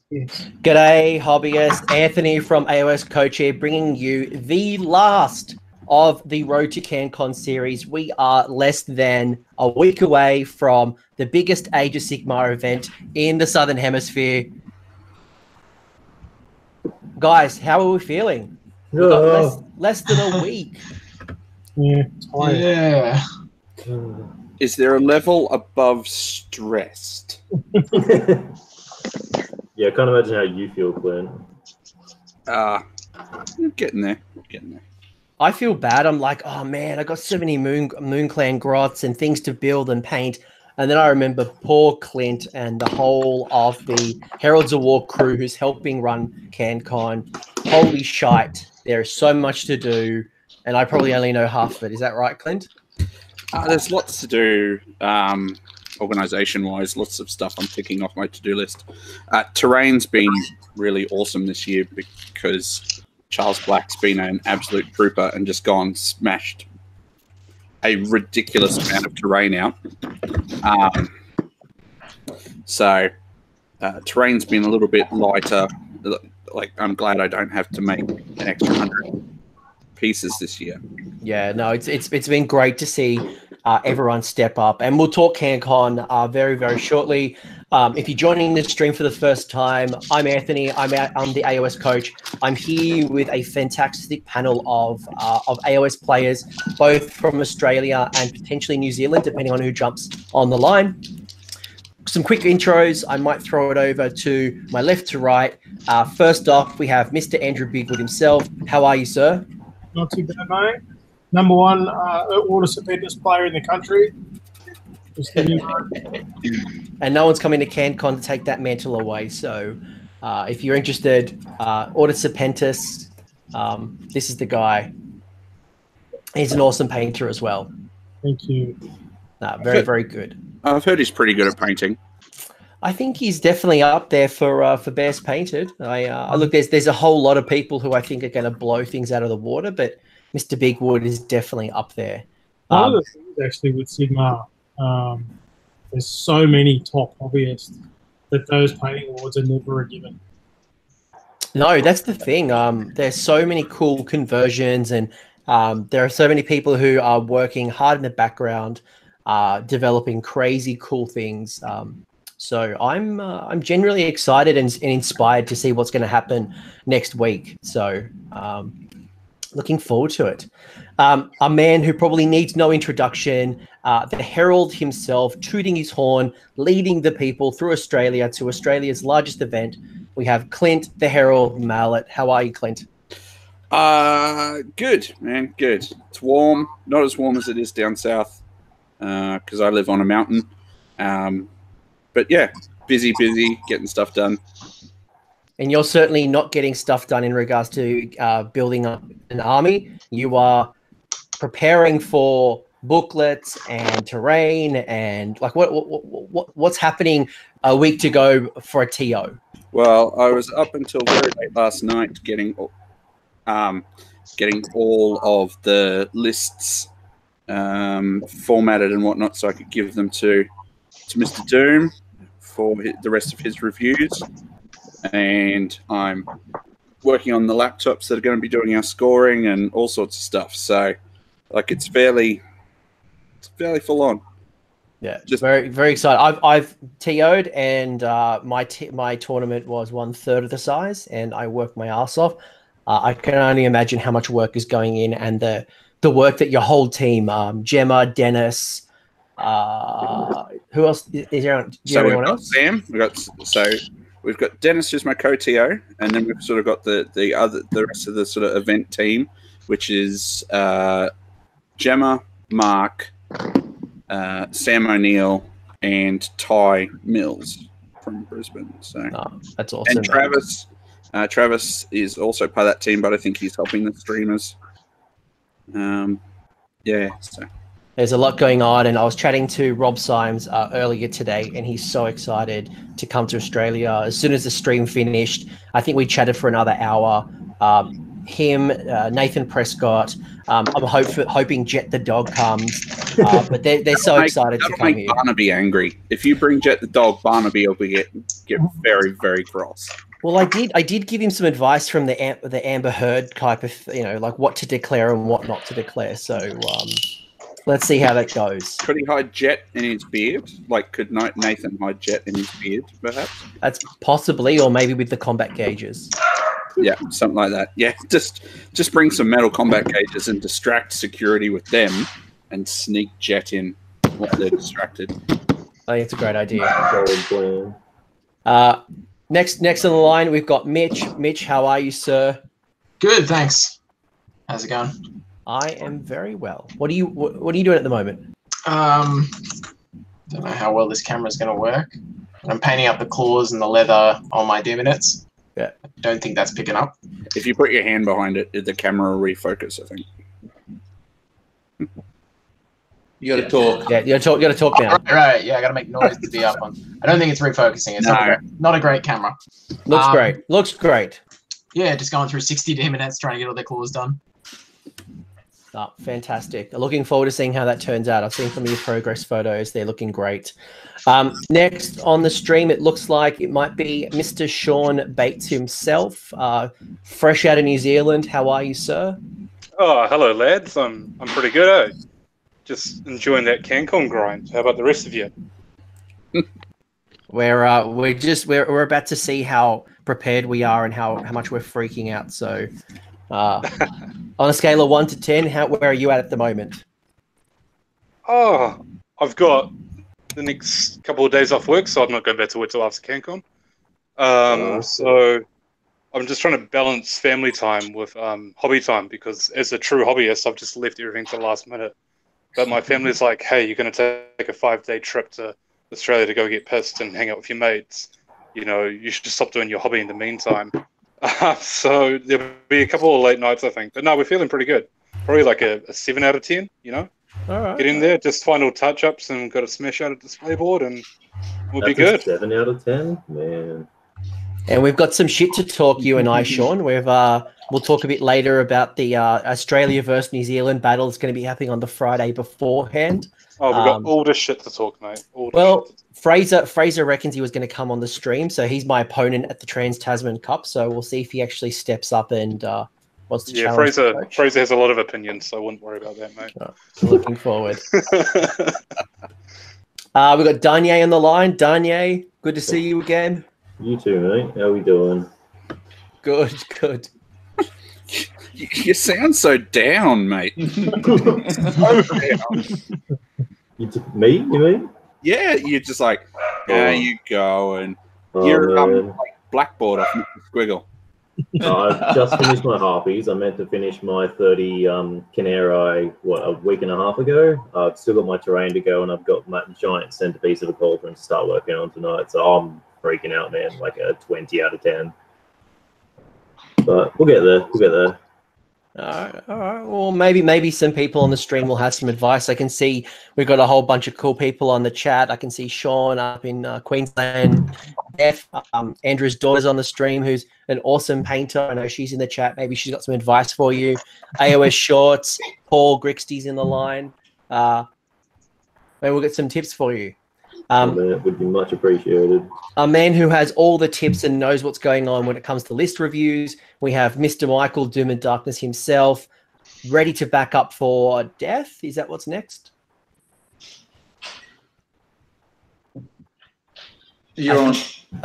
Yes. G'day, hobbyist. Anthony from AOS Coach here, bringing you the last of the Road to CanCon series. We are less than a week away from the biggest Age of Sigmar event in the Southern Hemisphere. Guys, how are we feeling? We've got less than a week. Yeah, tired. Yeah. Is there a level above stressed? Yeah, I can't imagine how you feel, Clint. Getting there. Getting there. I feel bad. I'm like, oh man, I got so many Moon Clan grots and things to build and paint. And then I remember poor Clint and the whole of the Heralds of War crew who's helping run CanCon. Holy shite. There is so much to do. And I probably only know half of it. Is that right, Clint? There's lots to do organization-wise, lots of stuff I'm ticking off my to-do list. Terrain's been really awesome this year because Charles Black's been an absolute trooper and just gone smashed a ridiculous amount of terrain out. So terrain's been a little bit lighter. Like, I'm glad I don't have to make an extra 100 pieces this year. Yeah, no, it's been great to see everyone step up, and we'll talk CanCon very, very shortly. If you're joining this stream for the first time, I'm Anthony. I'm the AOS coach. I'm here with a fantastic panel of AOS players, both from Australia and potentially New Zealand, depending on who jumps on the line. Some quick intros. I might throw it over to my left to right. First off, we have Mr. Andrew Bigwood himself. How are you, sir? Not too bad, mate. Number one water stupendous player in the country. And no one's coming to CanCon to take that mantle away. So if you're interested, Order Serpentis, this is the guy. He's an awesome painter as well. Thank you. Very, very good. I've heard he's pretty good at painting. I think he's definitely up there for best painted. Look, there's a whole lot of people who I think are going to blow things out of the water, but Mr. Bigwood is definitely up there. One of the things actually with Sigmar, there's so many top hobbyists that those painting awards are never a given. No, that's the thing. There's so many cool conversions, and there are so many people who are working hard in the background, developing crazy cool things. So I'm generally excited and inspired to see what's going to happen next week. So looking forward to it. A man who probably needs no introduction, the Herald himself, tooting his horn, leading the people through Australia to Australia's largest event. We have Clint, the Herald Mallet. How are you, Clint? Good, man, good. It's warm, not as warm as it is down south because I live on a mountain. But yeah, busy, getting stuff done. And you're certainly not getting stuff done in regards to building up an army. You are preparing for booklets and terrain and like what's happening a week to go for a TO? Well, I was up until very late last night getting all of the lists formatted and whatnot so I could give them to Mr. Doom for the rest of his reviews, and I'm working on the laptops that are going to be doing our scoring and all sorts of stuff. So, like, it's fairly full on. Yeah, just very, very excited. I've TO'd, and my tournament was 1/3 of the size, and I worked my ass off. I can only imagine how much work is going in, and the work that your whole team, Gemma, Dennis. Who else is there? Anyone else? Sam. We've got Dennis, who's my co-TO, and then we've sort of got the rest of the sort of event team, which is Gemma, Mark, Sam O'Neill, and Ty Mills from Brisbane. So that's awesome. And Travis. Travis is also part of that team, but I think he's helping the streamers. Yeah. So. There's a lot going on, and I was chatting to Rob Symes earlier today, and he's so excited to come to Australia. As soon as the stream finished, I think we chatted for another hour. Him, Nathan Prescott. I'm hoping Jet the dog comes, but they're so excited to come here. Barnaby angry. If you bring Jet the dog, Barnaby will be get very, very cross. Well, I did give him some advice from the Amber Heard type of, like what to declare and what not to declare. So let's see how that goes. Could he hide Jet in his beard? Like, could Nathan hide Jet in his beard, perhaps? That's possibly, or maybe with the combat gauges. Yeah, something like that. Yeah, just bring some metal combat gauges and distract security with them, and sneak Jet in while they're distracted. I think it's a great idea. Solid plan. Next on the line, we've got Mitch. Mitch, how are you, sir? Good, thanks. How's it going? I am very well. What are you doing at the moment? Don't know how well this camera's going to work. I'm painting up the claws and the leather on my demonets. Yeah. I don't think that's picking up. If you put your hand behind it, the camera will refocus, I think. You got to talk. Yeah, you got to talk now. Right. Yeah, I got to make noise to be up on. I don't think it's refocusing. It's not a great camera. Looks great. Looks great. Yeah, just going through 60 demonets trying to get all their claws done. Oh, fantastic. Looking forward to seeing how that turns out. I've seen some of your progress photos. They're looking great. Next on the stream, it looks like it might be Mr. Sean Bates himself, fresh out of New Zealand. How are you, sir? Oh, hello, lads. I'm pretty good, eh? Just enjoying that CanCon grind. How about the rest of you? We're about to see how prepared we are and how much we're freaking out. So, on a scale of 1 to 10, where are you at the moment? Oh, I've got the next couple of days off work, so I'm not going back to work till after CanCon. So I'm just trying to balance family time with hobby time, because as a true hobbyist, I've just left everything to the last minute. But my family's like, hey, you're going to take a 5-day trip to Australia to go get pissed and hang out with your mates. You should just stop doing your hobby in the meantime. So there'll be a couple of late nights, I think. But no, we're feeling pretty good. Probably like a 7 out of 10, All right. Get in there, just final touch-ups, and got to smash out a display board, and we'll be good. 7 out of 10? Man. And we've got some shit to talk, you and I, Sean. We'll talk a bit later about the Australia versus New Zealand battle. It's going to be happening on the Friday beforehand. Oh, we've got all this shit to talk, mate. Fraser reckons he was going to come on the stream, so he's my opponent at the Trans-Tasman Cup. So we'll see if he actually steps up and wants to challenge. Fraser has a lot of opinions, so I wouldn't worry about that, mate. Oh, looking forward. We've got Danye on the line. Danye, good to see you again. You too, mate. How we doing? Good. You sound so down, mate. So down. Me, you mean? Yeah, you're just like, how you going? Oh, You're man. like Blackboard off Mr. Squiggle. I've just finished my harpies. I meant to finish my 30 Canary, a week and a half ago. I've still got my terrain to go, and I've got my giant centerpiece of a cauldron to start working on tonight. So I'm freaking out, man, like a 20 out of 10. But we'll get there. All right. Well, maybe some people on the stream will have some advice. I can see we've got a whole bunch of cool people on the chat. I can see Sean up in Queensland. Beth, Andrew's daughter's on the stream, who's an awesome painter. I know she's in the chat. Maybe she's got some advice for you. AOS Shorts, Paul Grixty's in the line. Maybe we'll get some tips for you. That would be much appreciated. A man who has all the tips and knows what's going on when it comes to list reviews. We have Mr. Michael Doom and Darkness himself, ready to back up for death. Is that what's next? I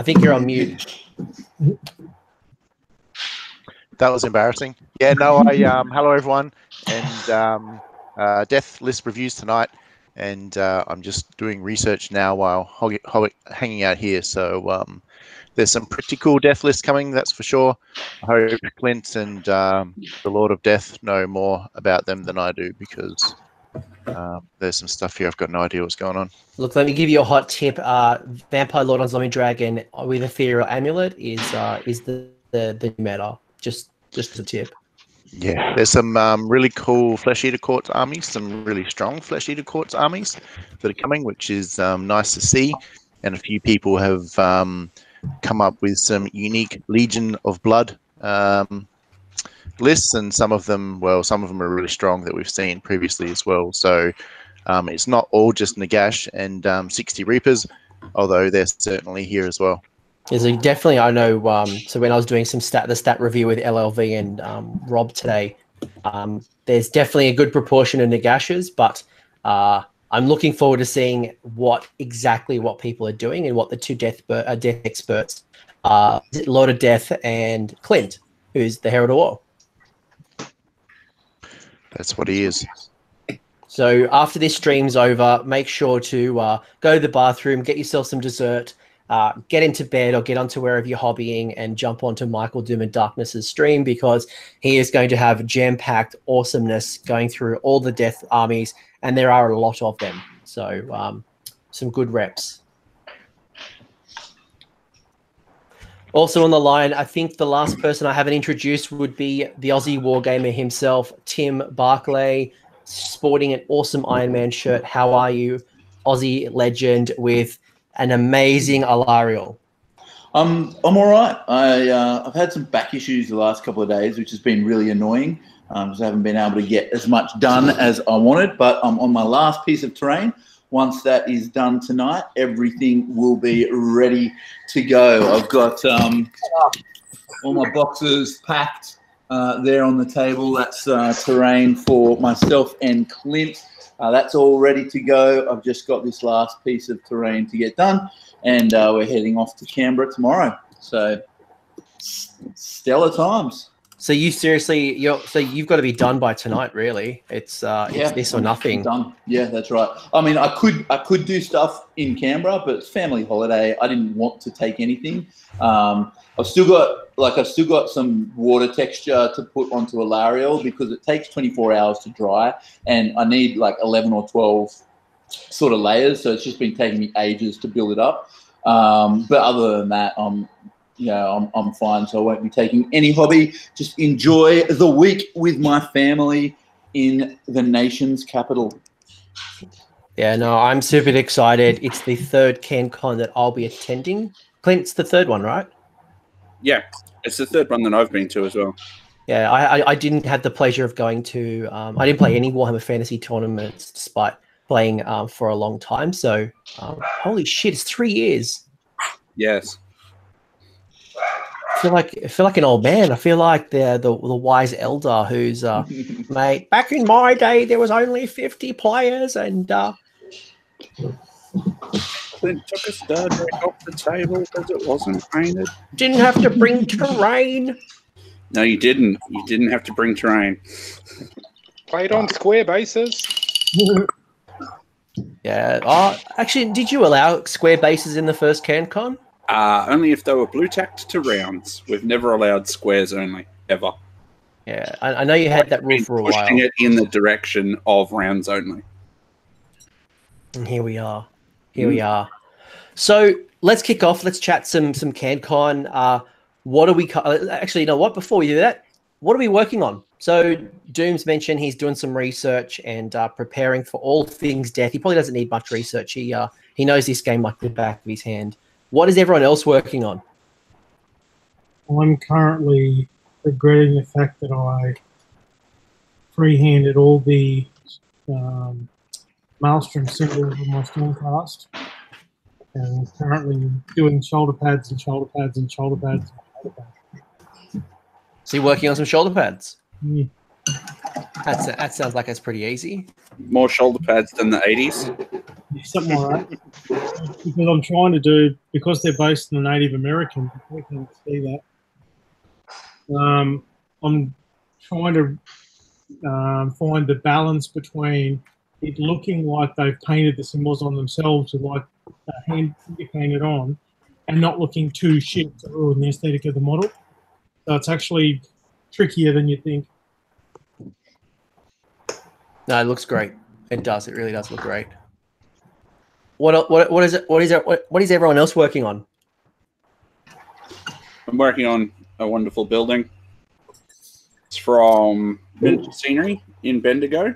think you're on mute. That was embarrassing. Yeah, no, hello everyone, and death list reviews tonight. And I'm just doing research now while hanging out here. So there's some pretty cool death lists coming, that's for sure. I hope Clint and the Lord of Death know more about them than I do, because there's some stuff here I've got no idea what's going on. Look, let me give you a hot tip. Vampire Lord on Zombie Dragon with Ethereal Amulet is the new meta. Just as a tip. Yeah, there's some really cool Flesh Eater Courts armies, some really strong Flesh Eater Courts armies that are coming, which is nice to see. And a few people have come up with some unique Legion of Blood lists, and some of them are really strong that we've seen previously as well. So it's not all just Nagash and 60 Reapers, although they're certainly here as well. Definitely, I know. So when I was doing the stat review with LLV and Rob today, there's definitely a good proportion of Nagashas, but I'm looking forward to seeing what people are doing and what the two death experts, Lord of Death and Clint, who's the Herald of War. That's what he is. So after this stream's over, make sure to go to the bathroom, get yourself some dessert, get into bed or get onto wherever you're hobbying and jump onto Michael Doom and Darkness's stream, because he is going to have jam-packed awesomeness going through all the death armies, and there are a lot of them. So some good reps. Also on the line, I think the last person I haven't introduced would be the Aussie Wargamer himself, Tim Barclay, sporting an awesome Iron Man shirt. How are you, Aussie legend, with an amazing Alarial? I'm all right. I've had some back issues the last couple of days, which has been really annoying because I haven't been able to get as much done as I wanted. But I'm on my last piece of terrain. Once that is done tonight, everything will be ready to go. I've got all my boxes packed there on the table. That's terrain for myself and Clint. That's all ready to go. I've just got this last piece of terrain to get done, and we're heading off to Canberra tomorrow. So stellar times. So you've got to be done by tonight, really. It's this or nothing. Done. Yeah, that's right. I mean, I could do stuff in Canberra, but it's family holiday. I didn't want to take anything. I've still got some water texture to put onto Alarial because it takes 24 hours to dry, and I need like 11 or 12 sort of layers. So it's just been taking me ages to build it up. But other than that, I'm fine. So I won't be taking any hobby. Just enjoy the week with my family in the nation's capital. Yeah, no, I'm super excited. It's the third CanCon that I'll be attending. Clint's the third one, right? Yeah, it's the third one that I've been to as well. Yeah, I didn't have the pleasure of going to. I didn't play any Warhammer Fantasy tournaments despite playing for a long time. So, holy shit, it's 3 years. Yes. I feel like an old man. I feel like the wise elder who's mate. Back in my day, there was only 50 players, and Clint took a star deck off the table because it wasn't painted. didn't have to bring terrain. No, you didn't. You didn't have to bring terrain. Played on square bases. Yeah. Actually, did you allow square bases in the first CanCon? Only if they were blue tacked to rounds. We've never allowed squares only, ever. Yeah, I know you had that rule for a while. Pushing it in the direction of rounds only. And here we are. We are. So let's kick off. Let's chat some CanCon. What are we actually? You know what? Before we do that, what are we working on? So Doom's mentioned he's doing some research and preparing for all things death. He probably doesn't need much research. He knows this game like the back of his hand. What is everyone else working on? I'm currently regretting the fact that I freehanded all the Maelstrom symbols on my Stormcast, and currently doing shoulder pads and shoulder pads and shoulder pads and shoulder pads. So you're working on some shoulder pads? Yeah. That sounds like it's pretty easy. More shoulder pads than the 80s. Something like that. Because I'm trying to do, because they're based in the Native American, we can see that. I'm trying to find the balance between it looking like they've painted the symbols on themselves with like a hand painted on, and not looking too shit to ruin the aesthetic of the model. So it's actually trickier than you think. No, it looks great. It does. It really does look great. What is everyone else working on? I'm working on a wonderful building. It's from Miniature Scenery in Bendigo.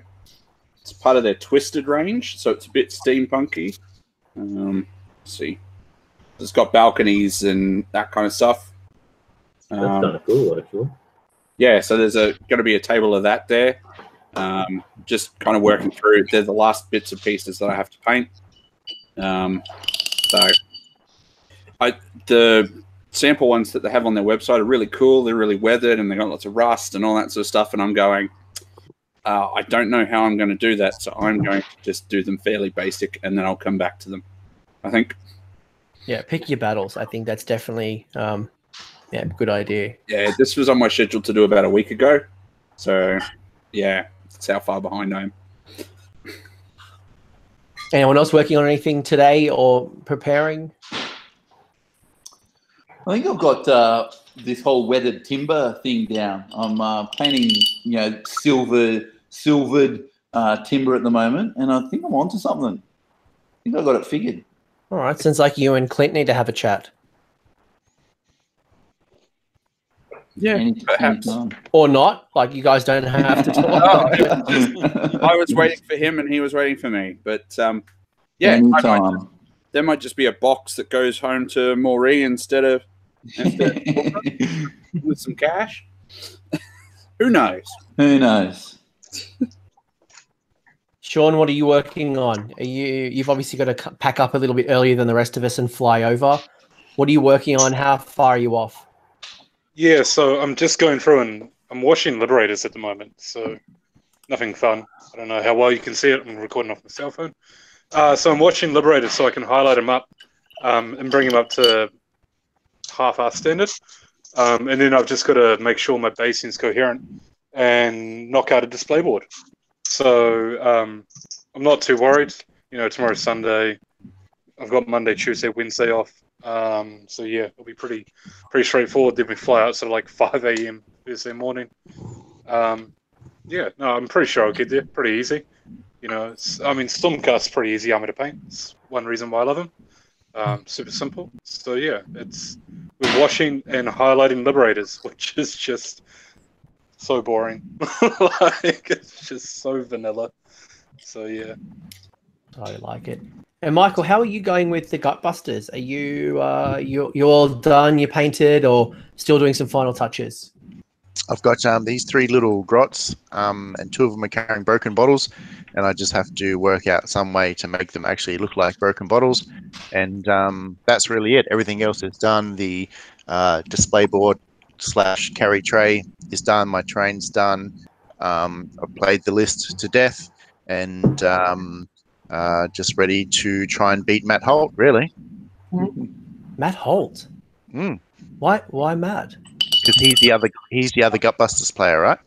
It's part of their Twisted range, so it's a bit steampunky. Let's see. It's got balconies and that kind of stuff. That's kind of cool, actually. Yeah, so there's going to be a table of that there. Just kind of working through. They're the last bits and pieces that I have to paint. So the sample ones that they have on their website are really cool. They're really weathered and they've got lots of rust and all that sort of stuff. And I'm going, I don't know how I'm going to do that. So I'm going to just do them fairly basic and then I'll come back to them, I think. Yeah, pick your battles. I think that's definitely good idea. Yeah, this was on my schedule to do about a week ago. So, yeah, that's how far behind I am. Anyone else working on anything today or preparing? I think I've got this whole weathered timber thing down. I'm painting, silvered timber at the moment, and I think I'm onto something. I think I got it figured. All right, sounds like you and Clint need to have a chat. Yeah, perhaps. Or not. Like, you guys don't have to talk. I was waiting for him and he was waiting for me. But, yeah, there might just be a box that goes home to Maureen instead of with some cash. Who knows? Who knows? Sean, what are you working on? You've obviously got to pack up a little bit earlier than the rest of us and fly over. What are you working on? How far are you off? Yeah, so I'm just going through and I'm washing Liberators at the moment, so nothing fun. I don't know how well you can see it. I'm recording off my cell phone. So I'm watching Liberators so I can highlight them up and bring them up to half-assed standard. And then I've just got to make sure my basing's coherent and knock out a display board. So I'm not too worried. Tomorrow's Sunday. I've got Monday, Tuesday, Wednesday off. So yeah, it'll be pretty straightforward. Then we fly out sort of like 5 a.m. Thursday morning. Yeah, no, I'm pretty sure I'll get there. Pretty easy. Stormcast's pretty easy armor to paint. It's one reason why I love him. Super simple. So yeah, we're washing and highlighting Liberators, which is just so boring. It's just so vanilla. So yeah. I like it. And Michael, how are you going with the Gutbusters? Are you all done? You painted, or still doing some final touches? I've got these 3 little grots, and 2 of them are carrying broken bottles, and I just have to work out some way to make them actually look like broken bottles. And that's really it. Everything else is done. The display board / carry tray is done. My train's done. I've played the list to death, and just ready to try and beat Matt Holt, really. Matt Holt? Why Matt? Because he's the other Gutbusters player, right?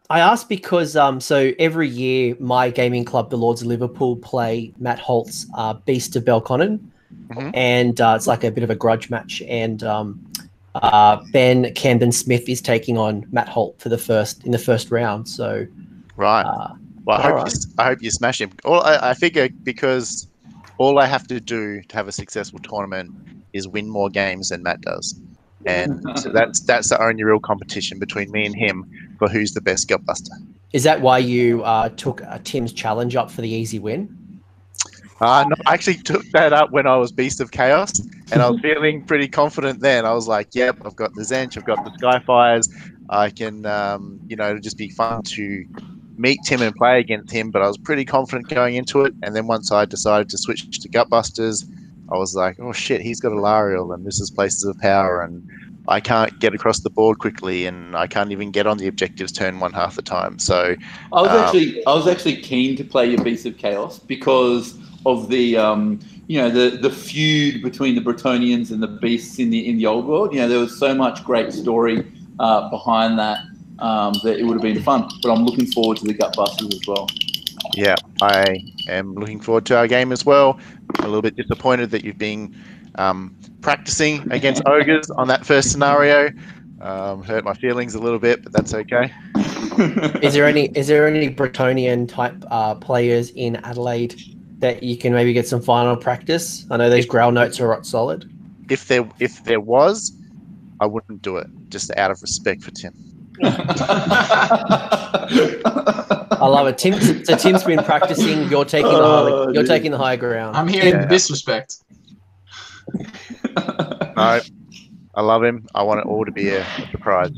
I asked because so every year my gaming club, the Lords of Liverpool, play Matt Holt's Beast of Belconnen, and it's like a bit of a grudge match. And Ben Camden Smith is taking on Matt Holt in the first round. So right. Well, I hope you smash him. I figure because all I have to do to have a successful tournament is win more games than Matt does. And so that's the only real competition between me and him for who's the best Gutbuster. Is that why you took Tim's challenge up for the easy win? No, I actually took that up when I was Beast of Chaos, and I was feeling pretty confident then. I was like, yep, I've got the Zench, I've got the Skyfires. I can, it'll just be fun to meet Tim and play against him, but I was pretty confident going into it. And then once I decided to switch to Gutbusters, I was like, oh shit, he's got a Lariel and this is Places of Power and I can't get across the board quickly and I can't even get on the objectives turn 1 half the time. So I was actually keen to play your Beast of Chaos because of the the feud between the Bretonians and the Beasts in the old world. There was so much great story behind that that it would have been fun. But I'm looking forward to the Gutbusters as well. Yeah, I am looking forward to our game as well. A little bit disappointed that you've been practicing against ogres on that first scenario. Hurt my feelings a little bit, but that's okay. Is there any Bretonian type players in Adelaide that you can maybe get some final practice? I know those growl notes are rock solid. If there was, I wouldn't do it, just out of respect for Tim. I love it. Tim's been practicing. You're taking the high ground. I'm hearing disrespect. No, I love him. I want it all to be a surprise.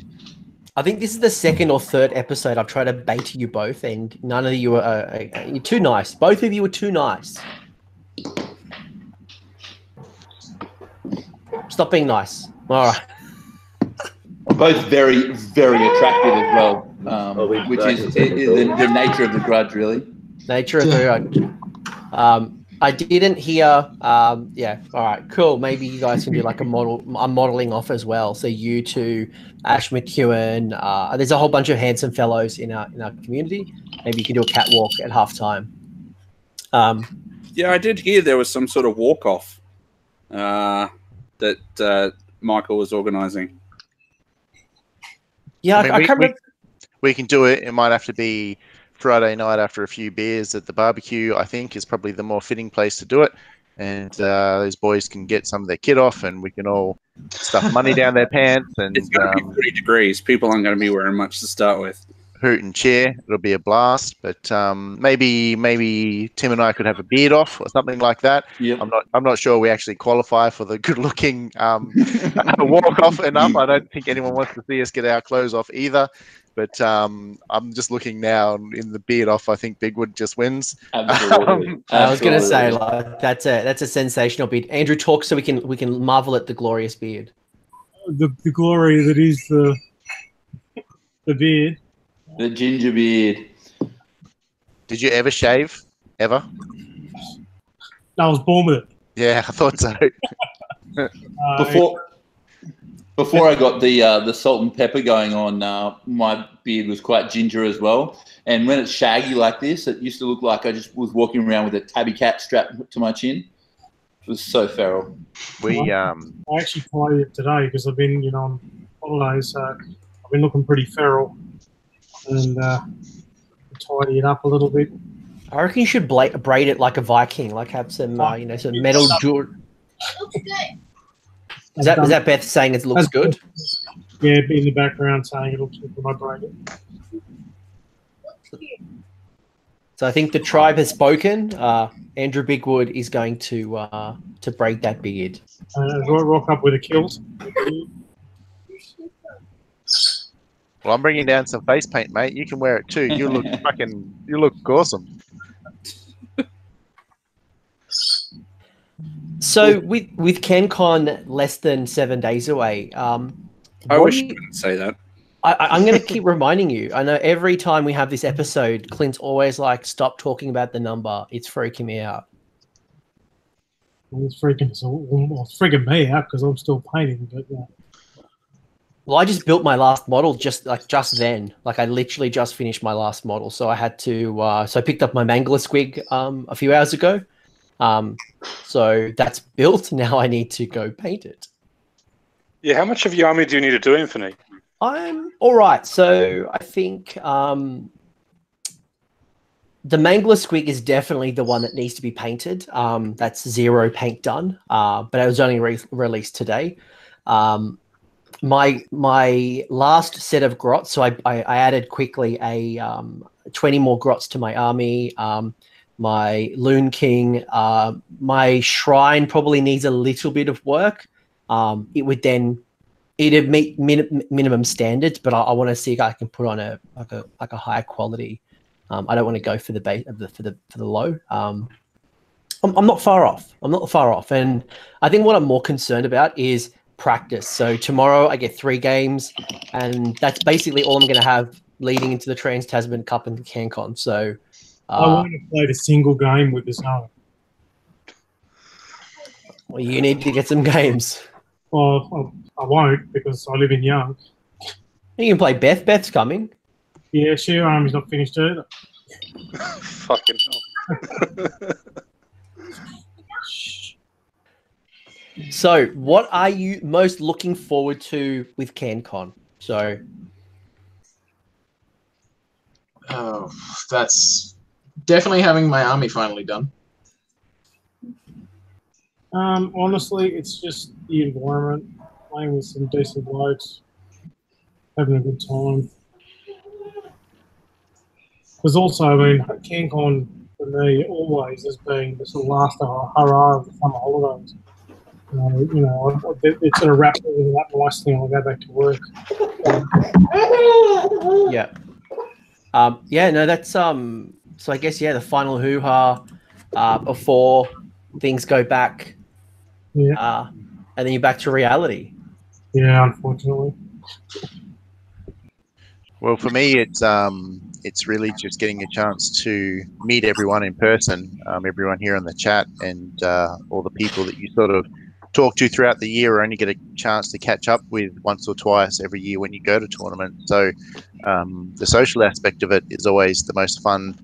I think this is the second or third episode I've tried to bait you both, and none of you you're too nice. Both of you were too nice. stop being nice. All right. Both very, very attractive as well, which back is in second the nature of the grudge, really. Nature of the grudge. I didn't hear. Yeah. All right. Cool. Maybe you guys can do like a modeling off as well. So you two, Ash McEwen. There's a whole bunch of handsome fellows in our community. Maybe you can do a catwalk at halftime. Yeah, I did hear there was some sort of walk off that Michael was organising. Yeah, I mean, can't remember. we can do it. It might have to be Friday night after a few beers at the barbecue, I think, is probably the more fitting place to do it. And those boys can get some of their kit off, and we can all stuff money down their pants. And It's going to be 3 degrees. People aren't going to be wearing much to start with. hoot and cheer. It'll be a blast. But maybe Tim and I could have a beard off or something like that. Yep. I'm not sure we actually qualify for the good-looking walk off enough. I don't think anyone wants to see us get our clothes off either. But I'm just looking now in the beard off. I think Bigwood just wins. Absolutely. I was going to say like that's a sensational beard. Andrew, talk so we can marvel at the glorious beard. The glory that is the beard. The ginger beard. Did you ever shave? Ever? I was born with it. Yeah, I thought so. Before I got the salt and pepper going on, my beard was quite ginger as well. And when it's shaggy like this, it used to look like I just was walking around with a tabby cat strapped to my chin. It was so feral. I actually tidied it today because I've been, on holidays, so I've been looking pretty feral, and tidy it up a little bit. I reckon you should braid it like a Viking, like have some, some metal jewelry. Looks good. Is that Beth saying it looks good? Yeah, in the background saying it looks good for my brain. So I think the tribe has spoken. Andrew Bigwood is going to braid that beard. Rock up with a kilt. Well, I'm bringing down some face paint, mate. You can wear it too. You look awesome. So with CanCon less than 7 days away, I wish you couldn't say that. I'm going to keep reminding you. I know every time we have this episode, Clint's always like, "Stop talking about the number. It's freaking me out." It's freaking me out because I'm still painting. But yeah. Well, I just built my last model just then. Like I literally just finished my last model, so I had to. So I picked up my Mangler Squig a few hours ago. So that's built. Now I need to go paint it. Yeah, how much of your army do you need to do, Anthony? I'm all right. So I think the Mangler Squig is definitely the one that needs to be painted. That's 0 paint done, but it was only released today. My last set of grots, so I added quickly a 20 more grots to my army. My Loon King, my shrine probably needs a little bit of work. It'd meet minimum standards, but I want to see if I can put on a higher quality. I don't want to go for the low. I'm not far off. And I think what I'm more concerned about is practice. So tomorrow I get 3 games, and that's basically all I'm going to have leading into the Trans-Tasman Cup and the CanCon. So I want to play a single game with this army. Well, you need to get some games. Well, I won't because I live in Young. You can play Beth. Beth's coming. Yeah, her army's not finished either. Fucking hell. So, what are you most looking forward to with CanCon? So, that's definitely having my army finally done. Honestly, it's just the environment, playing with some decent blokes, having a good time. Because also, I mean, CanCon for me always has been the sort of last hurrah of the summer holidays. It's going to wrap everything up nicely and I'll go back to work. Yeah. No, that's so I guess the final hoo-ha before things go back. Yeah. and then you're back to reality. Yeah, unfortunately. Well, for me, it's really just getting a chance to meet everyone in person, everyone here in the chat, and all the people that you sort of talk to throughout the year, or only get a chance to catch up with once or twice every year when you go to tournaments. So the social aspect of it is always the most fun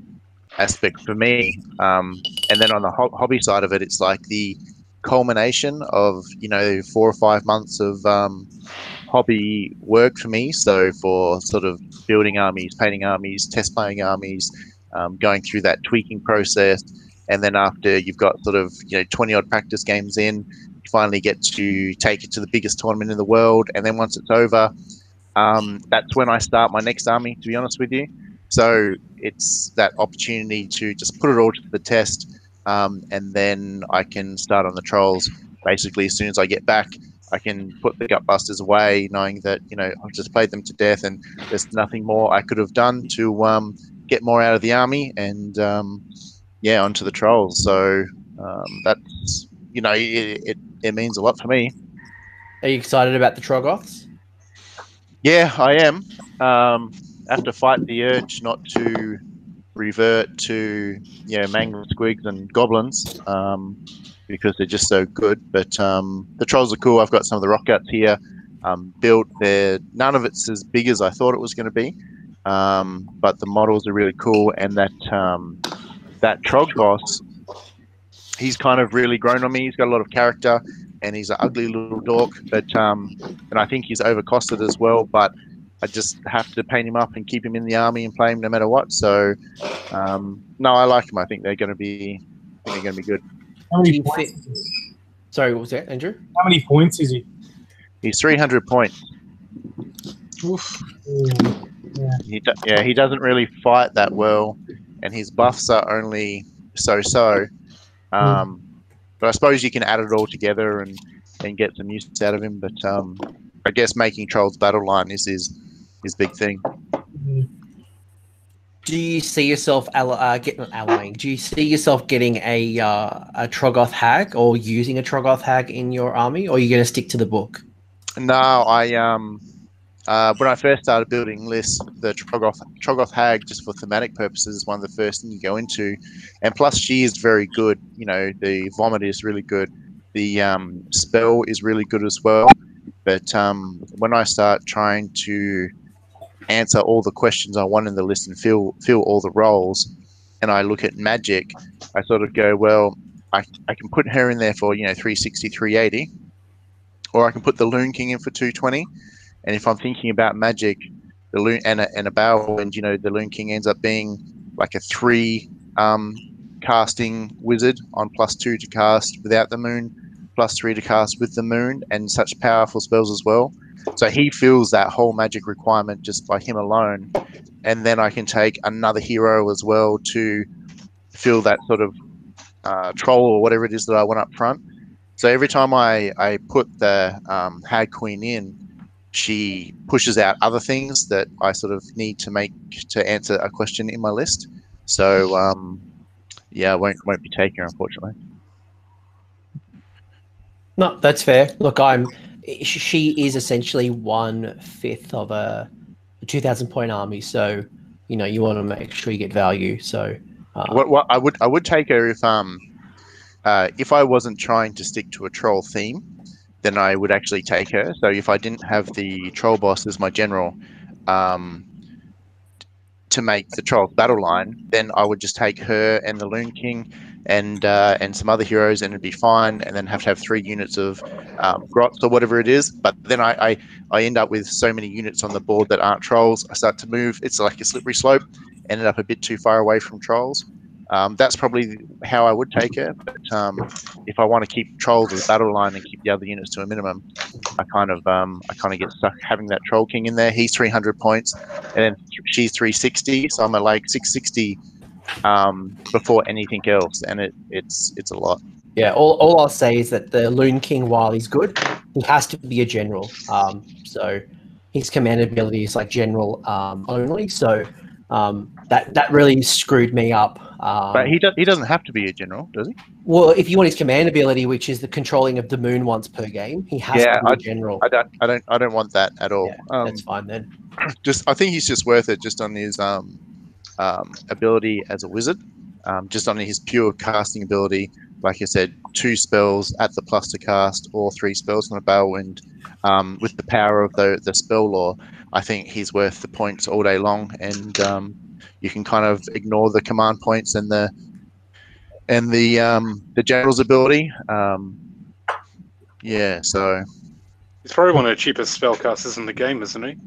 aspect for me. And then on the hobby side of it, it's like the culmination of 4 or 5 months of hobby work for me. So for sort of building armies, painting armies, test playing armies, going through that tweaking process, and then after you've got sort of 20 odd practice games in, you finally get to take it to the biggest tournament in the world, and then once it's over, that's when I start my next army, to be honest with you. So it's that opportunity to just put it all to the test, and then I can start on the trolls basically as soon as I get back. I can put the Gutbusters away, knowing that I've just played them to death, and there's nothing more I could have done to get more out of the army, and onto the trolls. So that's it means a lot for me. Are you excited about the Troggoths? Yeah, I am. I have to fight the urge not to revert to mangled squigs and goblins, because they're just so good. But the trolls are cool. I've got some of the rock guts here built. None of it's as big as I thought it was going to be, but the models are really cool. And that Trog boss, he's kind of really grown on me. He's got a lot of character, and he's an ugly little dork. But and I think he's overcosted as well. But I just have to paint him up and keep him in the army and play him no matter what. So no, I like him. I think they're going to be good. How many points? Sorry, what was that, Andrew? How many points is he? He's 300 points. Oof. Yeah. He doesn't really fight that well, and his buffs are only so. But I suppose you can add it all together and get some use out of him. But I guess making Trolls Battle Line is his big thing. Do you see yourself Do you see yourself getting a Troggoth hag, or using a Troggoth hag in your army, or are you going to stick to the book? No, I when I first started building lists, the Troggoth hag, just for thematic purposes, is one of the first things you go into, and plus she is very good. The vomit is really good. The spell is really good as well. But when I start trying to answer all the questions I want in the list and fill all the roles, and I look at magic, I sort of go, well, I can put her in there for 360, 380, or I can put the Loon King in for 220. And if I'm thinking about magic, the Loon and a barrel, and the Loon King ends up being like a 3 casting wizard on +2 to cast without the moon, +3 to cast with the moon, and such powerful spells as well. So he fills that whole magic requirement just by him alone. And then I can take another hero as well to fill that sort of troll or whatever it is that I want up front. So every time I put the Hag Queen in, she pushes out other things that I sort of need to make to answer a question in my list. So I won't be taking her, unfortunately. No, that's fair. Look, she is essentially 1/5 of a 2,000 point army, so you want to make sure you get value. So what I would take her if I wasn't trying to stick to a troll theme, then I would actually take her. So if I didn't have the troll boss as my general to make the Trolls Battle Line, then I would just take her and the Loon King and some other heroes, and it'd be fine. And then have to have 3 units of Grots or whatever it is. But then I end up with so many units on the board that aren't trolls. I start to move. It's like a slippery slope. Ended up a bit too far away from trolls. That's probably how I would take her. But if I want to keep trolls as battle line and keep the other units to a minimum, I kind of get stuck having that Troll King in there. He's 300 points, and then she's 360. So I'm at like 660 before anything else, and it's a lot. Yeah, all I'll say is that the Loon King, while he's good, he has to be a general. So his command ability is like general only. So That really screwed me up. But he doesn't have to be a general, does he? Well, if you want his command ability, which is the controlling of the moon once per game, he has to be a general. I don't want that at all. Yeah, that's fine then. I think he's just worth it just on his ability as a wizard, just on his pure casting ability. Like I said, 2 spells at the plus to cast, or 3 spells on a Balewind. With the power of the spell lore, I think he's worth the points all day long, and you can kind of ignore the command points and the general's ability. Yeah, so he's probably one of the cheapest spellcasters in the game, isn't he?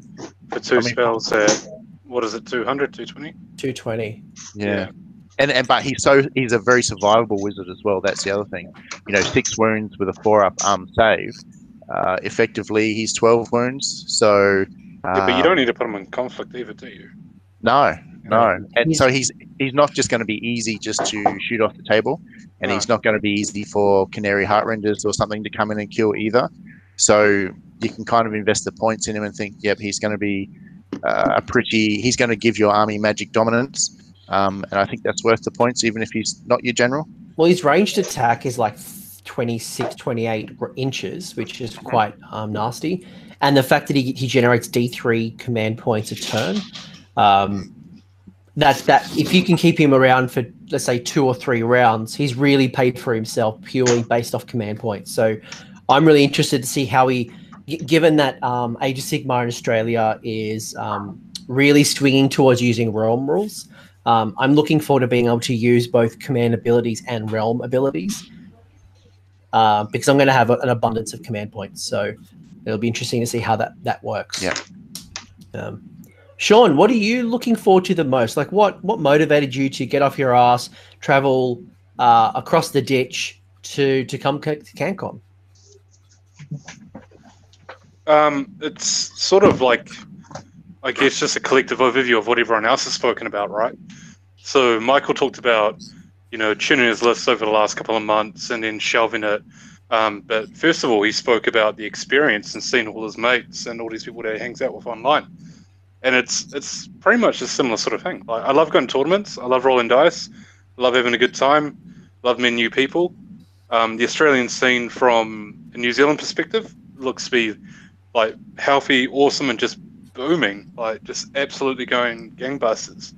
For 2 spells at, what is it, 200, 220? 220. Yeah. But he's a very survivable wizard as well. That's the other thing. 6 wounds with a 4-up save. Effectively, he's 12 wounds. So yeah, but you don't need to put him in conflict either, do you? No. And so he's not just going to be easy just to shoot off the table, and he's not going to be easy for Canary Heartrenders or something to come in and kill either. So you can kind of invest the points in him and think, yep, he's going to be he's going to give your army magic dominance. And I think that's worth the points, even if he's not your general. Well, his ranged attack is like 26, 28 inches, which is quite nasty. And the fact that he generates D3 command points a turn, that if you can keep him around for, let's say, 2 or 3 rounds, he's really paid for himself purely based off command points. So I'm really interested to see how he, given that Age of Sigmar in Australia is really swinging towards using realm rules. I'm looking forward to being able to use both command abilities and realm abilities because I'm going to have an abundance of command points. So it'll be interesting to see how that works. Yeah. Sean, what are you looking forward to the most? Like, what motivated you to get off your ass, travel across the ditch to come to CanCon? It's sort of like, I guess, just a collective overview of what everyone else has spoken about, right? So Michael talked about, tuning his list over the last couple of months and then shelving it. But first of all, he spoke about the experience and seeing all his mates and all these people that he hangs out with online. And it's pretty much a similar sort of thing. Like, I love going to tournaments. I love rolling dice. I love having a good time. Love meeting new people. The Australian scene from a New Zealand perspective looks to be like healthy, awesome, and just booming. Like, just absolutely going gangbusters.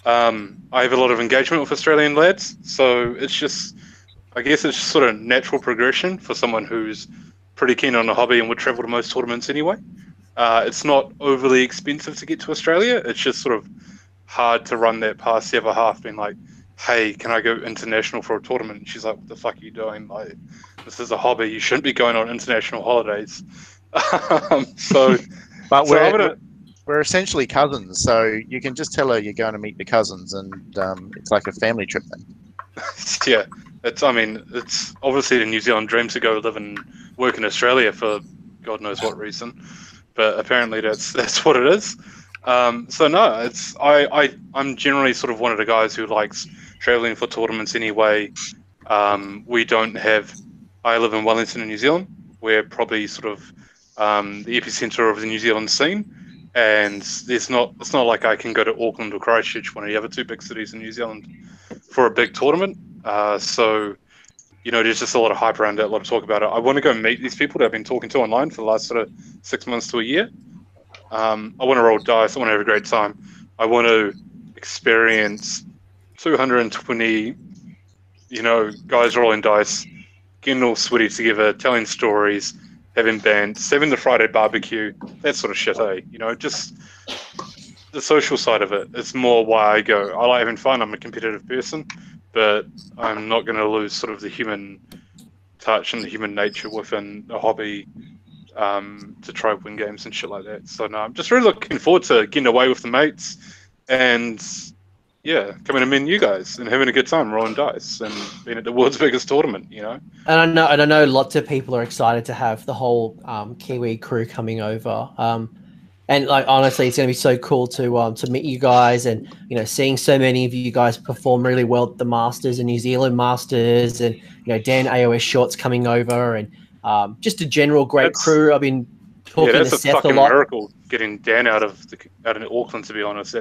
I have a lot of engagement with Australian lads, so I guess it's just sort of natural progression for someone who's pretty keen on the hobby and would travel to most tournaments anyway. It's not overly expensive to get to Australia. It's just sort of hard to run that past the other half, being like, hey, can I go international for a tournament? And she's like, what the fuck are you doing? Like, this is a hobby. You shouldn't be going on international holidays. But we're essentially cousins, so you can just tell her you're going to meet the cousins, and it's like a family trip then. Yeah, it's obviously the New Zealand dream to go live and work in Australia for God knows what reason, but apparently that's what it is. So no, I'm generally sort of one of the guys who likes traveling for tournaments anyway. I live in Wellington in New Zealand. We're probably sort of the epicenter of the New Zealand scene. And it's not like I can go to Auckland or Christchurch, one of the other 2 big cities in New Zealand, for a big tournament. So, there's just a lot of hype around it, a lot of talk about it. I want to go meet these people that I've been talking to online for the last sort of 6 months to a year. I want to roll dice. I want to have a great time. I want to experience 220, guys rolling dice, getting all sweaty together, telling stories, having bands, having the Friday barbecue, that sort of shit, just the social side of it. It's more why I go. I like having fun. I'm a competitive person, but I'm not going to lose sort of the human touch and the human nature within the hobby to try win games and shit like that. So no, I'm just really looking forward to getting away with the mates and coming to meet you guys and having a good time rolling dice and being at the world's biggest tournament, And I know lots of people are excited to have the whole Kiwi crew coming over. And like, honestly, it's going to be so cool to meet you guys and, seeing so many of you guys perform really well at the Masters and New Zealand Masters and, Dan AOS Shorts coming over and just a general great crew. I've been talking to Seth a lot. Miracle getting Dan out of Auckland, to be honest.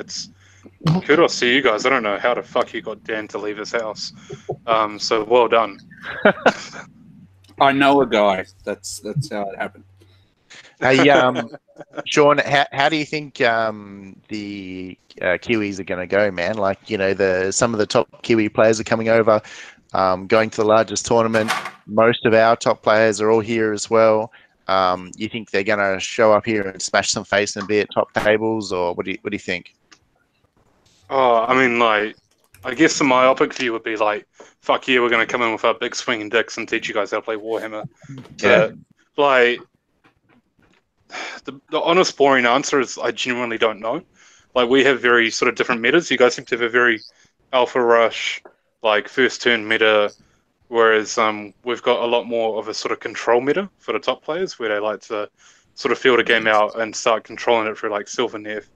kudos to you guys. I don't know how the fuck you got Dan to leave his house. So well done. I know a guy. That's how it happened. Hey, Sean, how do you think the Kiwis are going to go, man? Like, you know, some of the top Kiwi players are coming over, going to the largest tournament. Most of our top players are all here as well. You think they're going to show up here and smash some face and be at top tables, or what do you think? Oh, I mean, like, I guess the myopic view would be like, fuck yeah, we're going to come in with our big swinging dicks and teach you guys how to play Warhammer. Yeah. But, like, the honest, boring answer is I genuinely don't know. Like, we have very sort of different metas. You guys seem to have a very alpha rush, like, first turn meta, whereas we've got a lot more of a sort of control meta for the top players, where they like to sort of field a game out and start controlling it through, like, Silver Neff,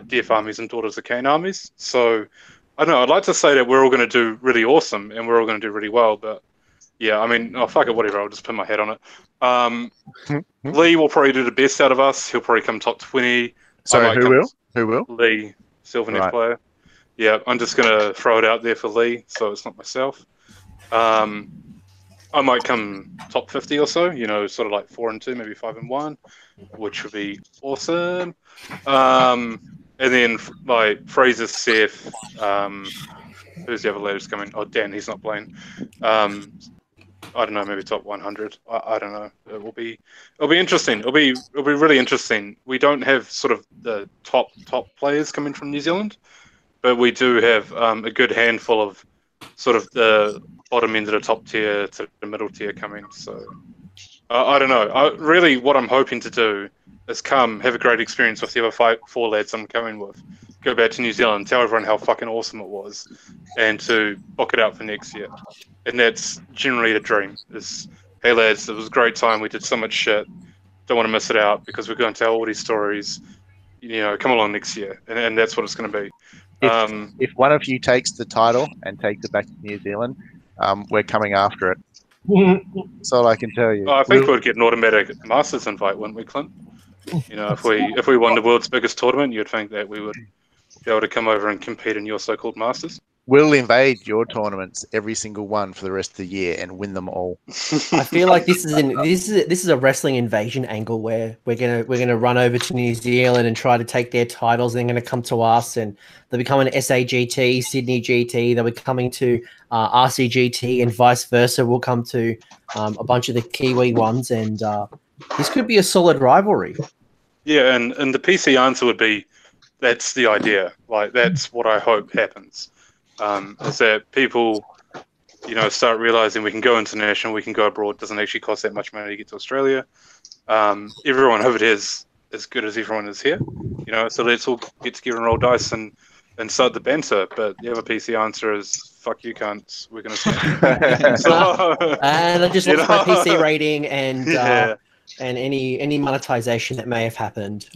Death armies and Daughters of Cain armies. So, I don't know, I'd like to say that we're all going to do really awesome and we're all going to do really well, but yeah, I mean, oh, fuck it, whatever, I'll just put my head on it. Lee will probably do the best out of us. He'll probably come top 20. Sorry, who will? Who will? Lee, Sylvaneth Right. player. Yeah, I'm just going to throw it out there for Lee, so it's not myself. I might come top 50 or so, you know, sort of like 4-2, maybe 5-1, which would be awesome. And then, like, Fraser, Seth, who's the other latest coming? Oh, Dan, he's not playing. I don't know, maybe top 100. I don't know. It'll be interesting. It'll be really interesting. We don't have sort of the top players coming from New Zealand, but we do have a good handful of sort of the bottom end of the top tier to the middle tier coming. So I don't know. Really, what I'm hoping to do is come, have a great experience with the other 4 lads I'm coming with, go back to New Zealand, tell everyone how fucking awesome it was, and to book it out for next year. And that's generally the dream. Is, hey lads, it was a great time. We did so much shit. Don't want to miss it out because we're going to tell all these stories. You know, come along next year, and that's what it's going to be. If one of you takes the title and takes it back to New Zealand, we're coming after it. That's all I can tell you. I think we'd get an automatic Masters invite, wouldn't we, Clint? You know, if we won the world's biggest tournament, you'd think that we would be able to come over and compete in your so-called Masters. We'll invade your tournaments, every single one, for the rest of the year and win them all. I feel like this is a wrestling invasion angle where we're gonna run over to New Zealand and try to take their titles. They're gonna come to us, and they'll become an SAGT, Sydney GT. They'll be coming to RCGT, and vice versa. We'll come to a bunch of the Kiwi ones, and this could be a solid rivalry. Yeah, and the PC answer would be, that's the idea. Like, that's what I hope happens. Is that people, you know, start realizing we can go international, we can go abroad. It doesn't actually cost that much money to get to Australia. Everyone over there is as good as everyone is here, you know. So let's all get together and roll dice and start the banter. But the other PC answer is, fuck you, cunts. We're gonna spend. So, and I just lost my PC rating and yeah. and any monetization that may have happened.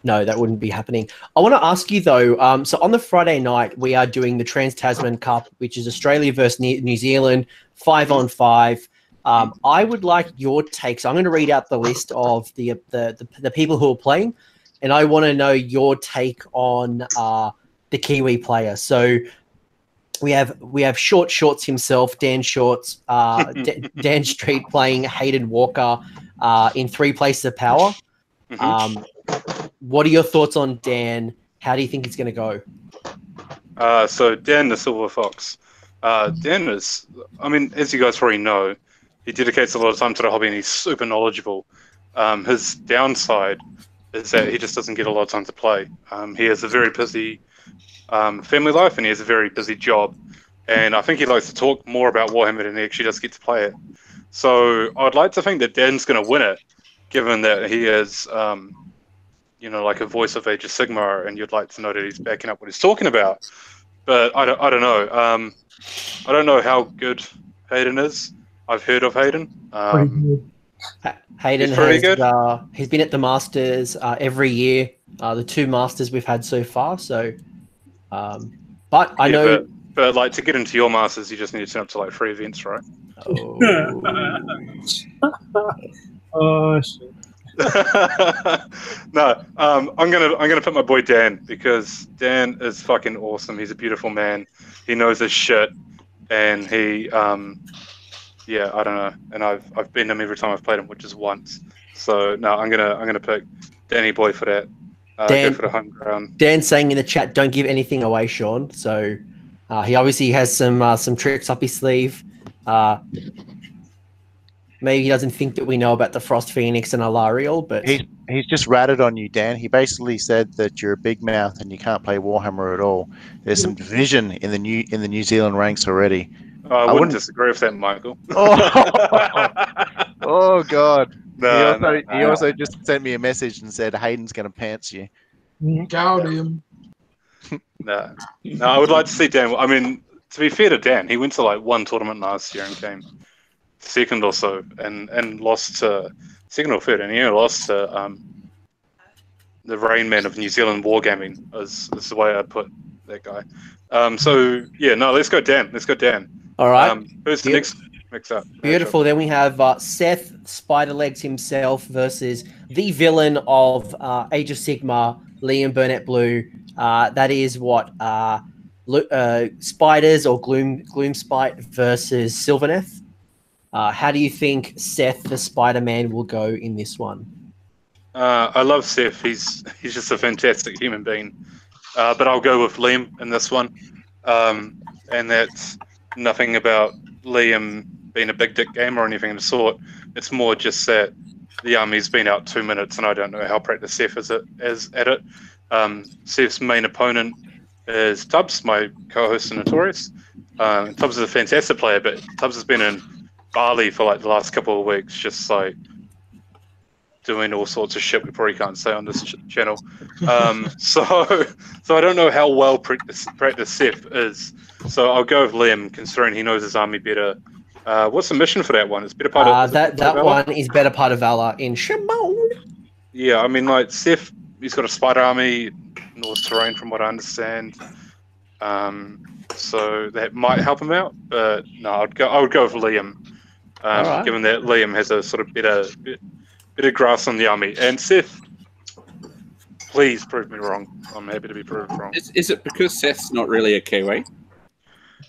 No, that wouldn't be happening. I want to ask you though. So on the Friday night, we are doing the Trans-Tasman Cup, which is Australia versus New Zealand, 5-on-5. I would like your take. So I'm going to read out the list of the people who are playing, and I want to know your take on the Kiwi player. So we have Short Shorts himself, Dan Shorts, Dan Street playing Hayden Walker in 3 Places of Power. What are your thoughts on Dan? How do you think it's going to go? So Dan the Silver Fox. Dan is, I mean, as you guys probably know, he dedicates a lot of time to the hobby and he's super knowledgeable. His downside is that he just doesn't get a lot of time to play. He has a very busy family life and he has a very busy job. And I think he likes to talk more about Warhammer than he actually does get to play it. So I'd like to think that Dan's going to win it, given that he is, you know, like a voice of Age of Sigmar, and you'd like to know that he's backing up what he's talking about. But I don't know. I don't know how good Hayden is. I've heard of Hayden. Hayden he's pretty good. He's been at the Masters every year. The 2 Masters we've had so far. So, but I know. But like, to get into your Masters, you just need to turn up to like 3 events, right? Oh, Oh shit. No, I'm gonna put my boy Dan, because Dan is fucking awesome. He's a beautiful man. He knows his shit, and he yeah, I don't know. And I've beaten him every time I've played him, which is once. So no, I'm gonna pick Danny Boy for that. Dan- Go for the home ground. Dan's saying in the chat, don't give anything away, Sean. So he obviously has some tricks up his sleeve. Maybe he doesn't think that we know about the Frost Phoenix and Alariel, but He's just ratted on you, Dan. He basically said that you're a big mouth and you can't play Warhammer at all. There's some division in the New Zealand ranks already. I wouldn't disagree with that, Michael. Oh God. No, he also just sent me a message and said Hayden's going to pants you. Got him. No, I would like to see Dan. I mean, to be fair to Dan, he went to like one tournament last year and came second or so, and lost to second or third, and he lost to the Rain Man of New Zealand Wargaming. Is the way I'd put that guy. So yeah, no, let's go Dan. all right. Who's the next mix-up? Beautiful. Then we have Seth Spiderlegs himself versus the villain of Age of Sigmar, Liam Burnett Blue. That is what Spiders or Gloom Spite versus Sylvaneth. How do you think Seth the Spider-Man will go in this one? I love Seth. He's just a fantastic human being. But I'll go with Liam in this one. And that's nothing about Liam being a big dick gamer or anything of the sort. It's more just that the army's been out 2 minutes and I don't know how practiced Seth is at it. Seth's main opponent is Tubbs, my co-host in Notorious. Tubbs is a fantastic player, but Tubbs has been in Bali for like the last couple of weeks, just like doing all sorts of shit we probably can't say on this channel. So I don't know how well practiced Seth is. So I'll go with Liam, considering he knows his army better. What's the mission for that one? It's better part of that one is better part of Valor in Shimon. Yeah, I mean, like Seth, he's got a spider army, North terrain, from what I understand. So that might help him out. But no, I would go with Liam, right. given that Liam has a sort of better grasp on the army. And Seth, please prove me wrong. I'm happy to be proved wrong. Is it because Seth's not really a Kiwi?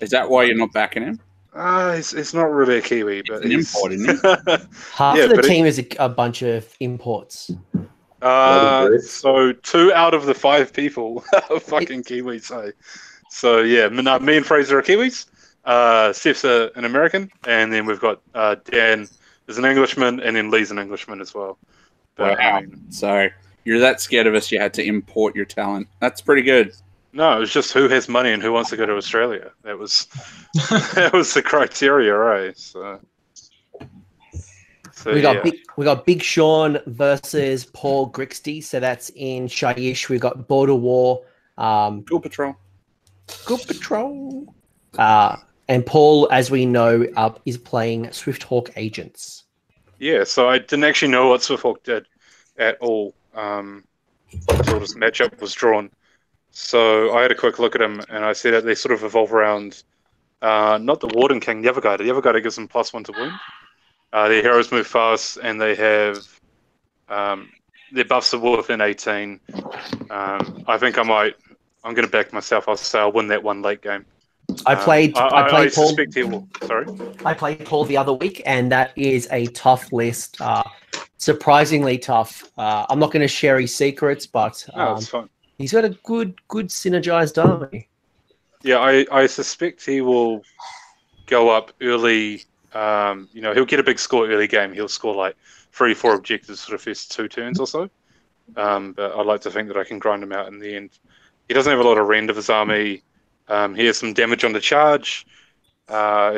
Is that why you're not backing him? It's not really a Kiwi, but It's an import, isn't it? Half of the team is a bunch of imports. So 2 out of the 5 people are fucking Kiwis. So yeah, me and Fraser are Kiwis. Seth's an American, and then we've got Dan is an Englishman, and then Lee's an Englishman as well. But, Wow. So you're that scared of us you had to import your talent. That's pretty good. No, it was just who has money and who wants to go to Australia. That was the criteria, right? So we got Big Sean versus Paul Grixty. So that's in Shaiish. We got Border War. Cool Patrol. And Paul, as we know, is playing Swifthawk Agents. Yeah, so I didn't actually know what Swifthawk did at all until this matchup was drawn. So I had a quick look at them, and I see that they sort of evolve around not the Warden King, the other guy. The other guy that gives them +1 to wound. Their heroes move fast, and they have their buffs are within 18. I think I'm going to back myself. I'll say I'll win that one late game. I played Paul. Suspect he will. Sorry. I played Paul the other week, and that is a tough list. Surprisingly tough. I'm not going to share his secrets, but That's fine. He's got a good synergized army. Yeah, I suspect he will go up early. He'll get a big score early game. He'll score like 3-4 objectives for the first 2 turns or so. But I'd like to think that I can grind him out in the end. He doesn't have a lot of rend of his army. He has some damage on the charge.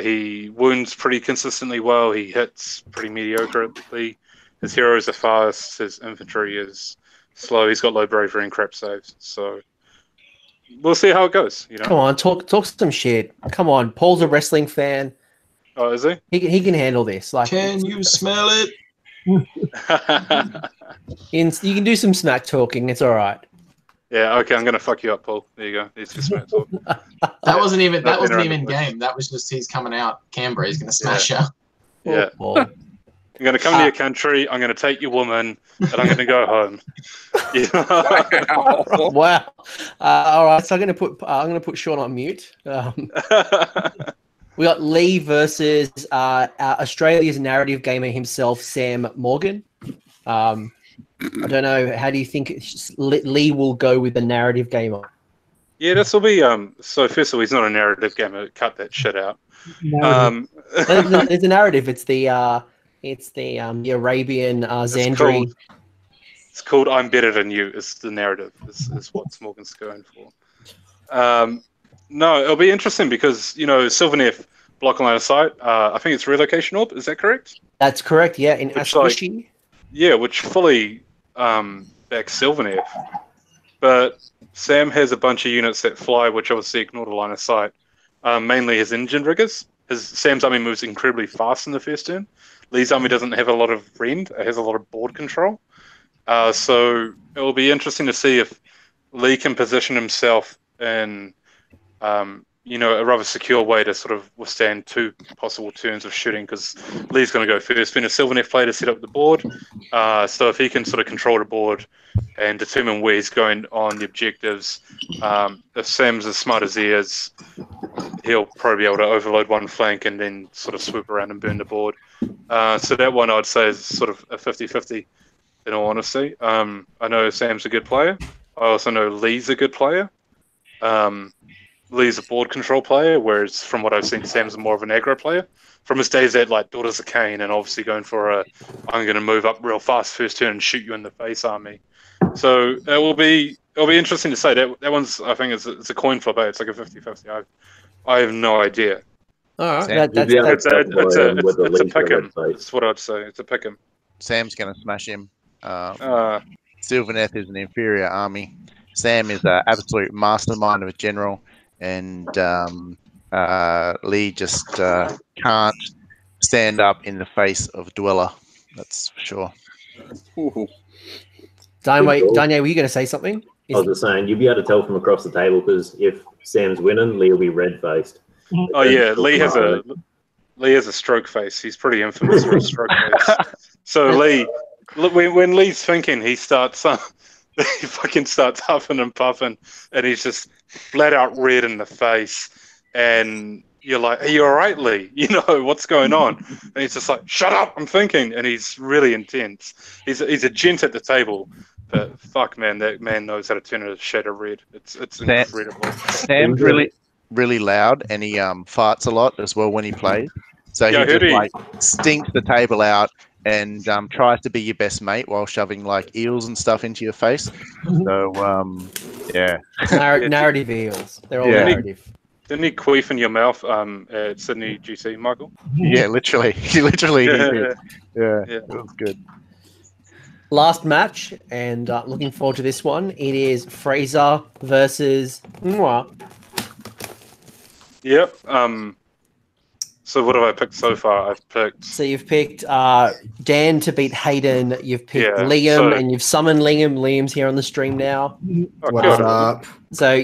He wounds pretty consistently well. He hits pretty mediocrely. His heroes are fast. His infantry is slow. He's got low bravery and crap saves. So we'll see how it goes. Come on, talk some shit. Come on, Paul's a wrestling fan. Oh, is he? He can handle this. Like, can you smell it? You can do some smack talking. It's all right. Yeah, okay, I'm gonna fuck you up, Paul. There you go. It's just smack talk. That wasn't even game. That was just he's coming out. Canberra, he's gonna smash you. Yeah. Paul. I'm going to come to your country. I'm going to take your woman, and I'm going to go home. Yeah. Wow. All right, so I'm going to put Sean on mute. We got Lee versus Australia's narrative gamer himself, Sam Morgan. I don't know. How do you think Lee will go with the narrative gamer? Yeah, this will be. So first of all, he's not a narrative gamer. Cut that shit out. It's a narrative. It's the Arabian Xandri. It's called "I'm Better Than You." It's the narrative. Is what Morgan's going for. No, it'll be interesting because Sylvaneth block line of sight. I think it's relocation orb. Is that correct? That's correct. Yeah, in Asquishi. Which fully backs Sylvaneth. But Sam has a bunch of units that fly, which obviously ignore the line of sight. Mainly his engine riggers. Sam's army moves incredibly fast in the first turn. Lee's army doesn't have a lot of rend. It has a lot of board control. So it will be interesting to see if Lee can position himself in a rather secure way to sort of withstand two possible turns of shooting, because Lee's going to go first. Then a Sylvaneth player to set up the board. So if he can sort of control the board and determine where he's going on the objectives, if Sam's as smart as he is, he'll probably be able to overload one flank and then sort of swoop around and burn the board. So that one I'd say is sort of a 50-50 in all honesty. I know Sam's a good player. I also know Lee's a good player. Lee's a board control player, whereas from what I've seen, Sam's more of an aggro player. From his days at like Daughters of Cain, and obviously going for I'm going to move up real fast first turn and shoot you in the face army. So it'll be interesting to say that one's, I think it's a coin flip. It's like a 50-50. I have no idea. All right, it's a pick 'em. That's what I'd say. It's a pick 'em. Sam's going to smash him. Sylvaneth is an inferior army. Sam is an absolute mastermind of a general, and Lee just can't stand up in the face of Dweller. That's for sure. Danya, were you going to say something? I was just saying, you'll be able to tell from across the table, because if Sam's winning, Lee will be red-faced. Oh yeah, Lee has a stroke face. He's pretty infamous for a stroke face. So Lee, when Lee's thinking, he starts he fucking starts huffing and puffing, and he's just flat out red in the face. And you're like, "Are you all right, Lee? What's going on?" And he's just like, "Shut up, I'm thinking." And he's really intense. He's a gent at the table, but fuck, man, that man knows how to turn a shade of red. It's incredible. Sam's really loud, and he farts a lot as well when he plays. So he just stinks the table out and tries to be your best mate while shoving like eels and stuff into your face. So yeah, narrative eels. They're all narrative. Didn't he queef in your mouth at Sydney GC, Michael? Yeah, literally. He literally did. Yeah, it was good. Last match, and looking forward to this one. It is Fraser versus Mwah. Yep. So what have I picked so far? I've picked... So you've picked Dan to beat Hayden. You've picked Liam, and you've summoned Liam. Liam's here on the stream now. What's up? So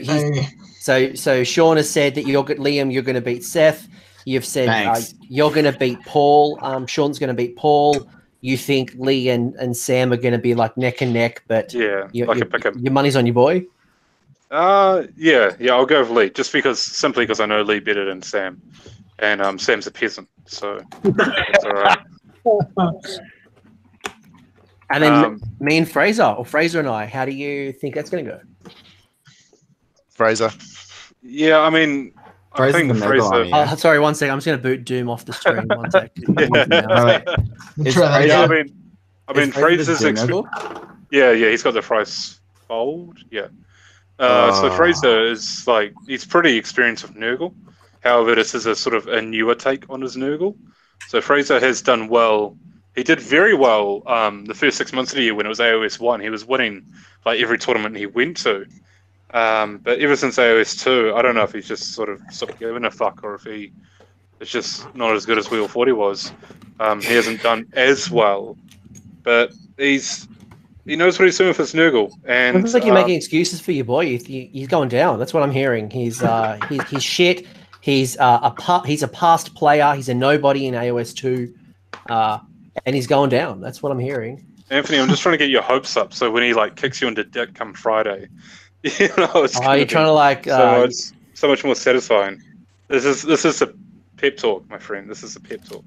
So Sean has said that you're going to beat Seth. You've said you're going to beat Paul. Sean's going to beat Paul. You think Lee and Sam are going to be like neck and neck, but your money's on your boy. Yeah, I'll go with Lee simply because I know Lee better than Sam, and Sam's a peasant, so that's all right. And then me and Fraser and I, how do you think that's going to go? Fraser. Yeah, I mean, I think Fraser. Sorry, one second. I'm just going to boot Doom off the stream. One sec. I mean, Fraser's yeah, he's got the price fold. Yeah. So Fraser is he's pretty experienced with Nurgle. However, this is a sort of a newer take on his Nurgle. So Fraser has done well. He did very well the first 6 months of the year when it was AOS 1. He was winning every tournament he went to. But ever since AOS 2, I don't know if he's just sort of giving a fuck or if he is just not as good as we all thought he was. He hasn't done as well, but he knows what he's doing for Snurgle. And it looks like you're making excuses for your boy. He's going down. That's what I'm hearing. He's shit. He's a past player. He's a nobody in AOS 2. and he's going down. That's what I'm hearing. Anthony, I'm just trying to get your hopes up. So when he like kicks you into debt come Friday, you know, it's You're trying to like so much more satisfying. This is a pep talk, my friend. This is a pep talk.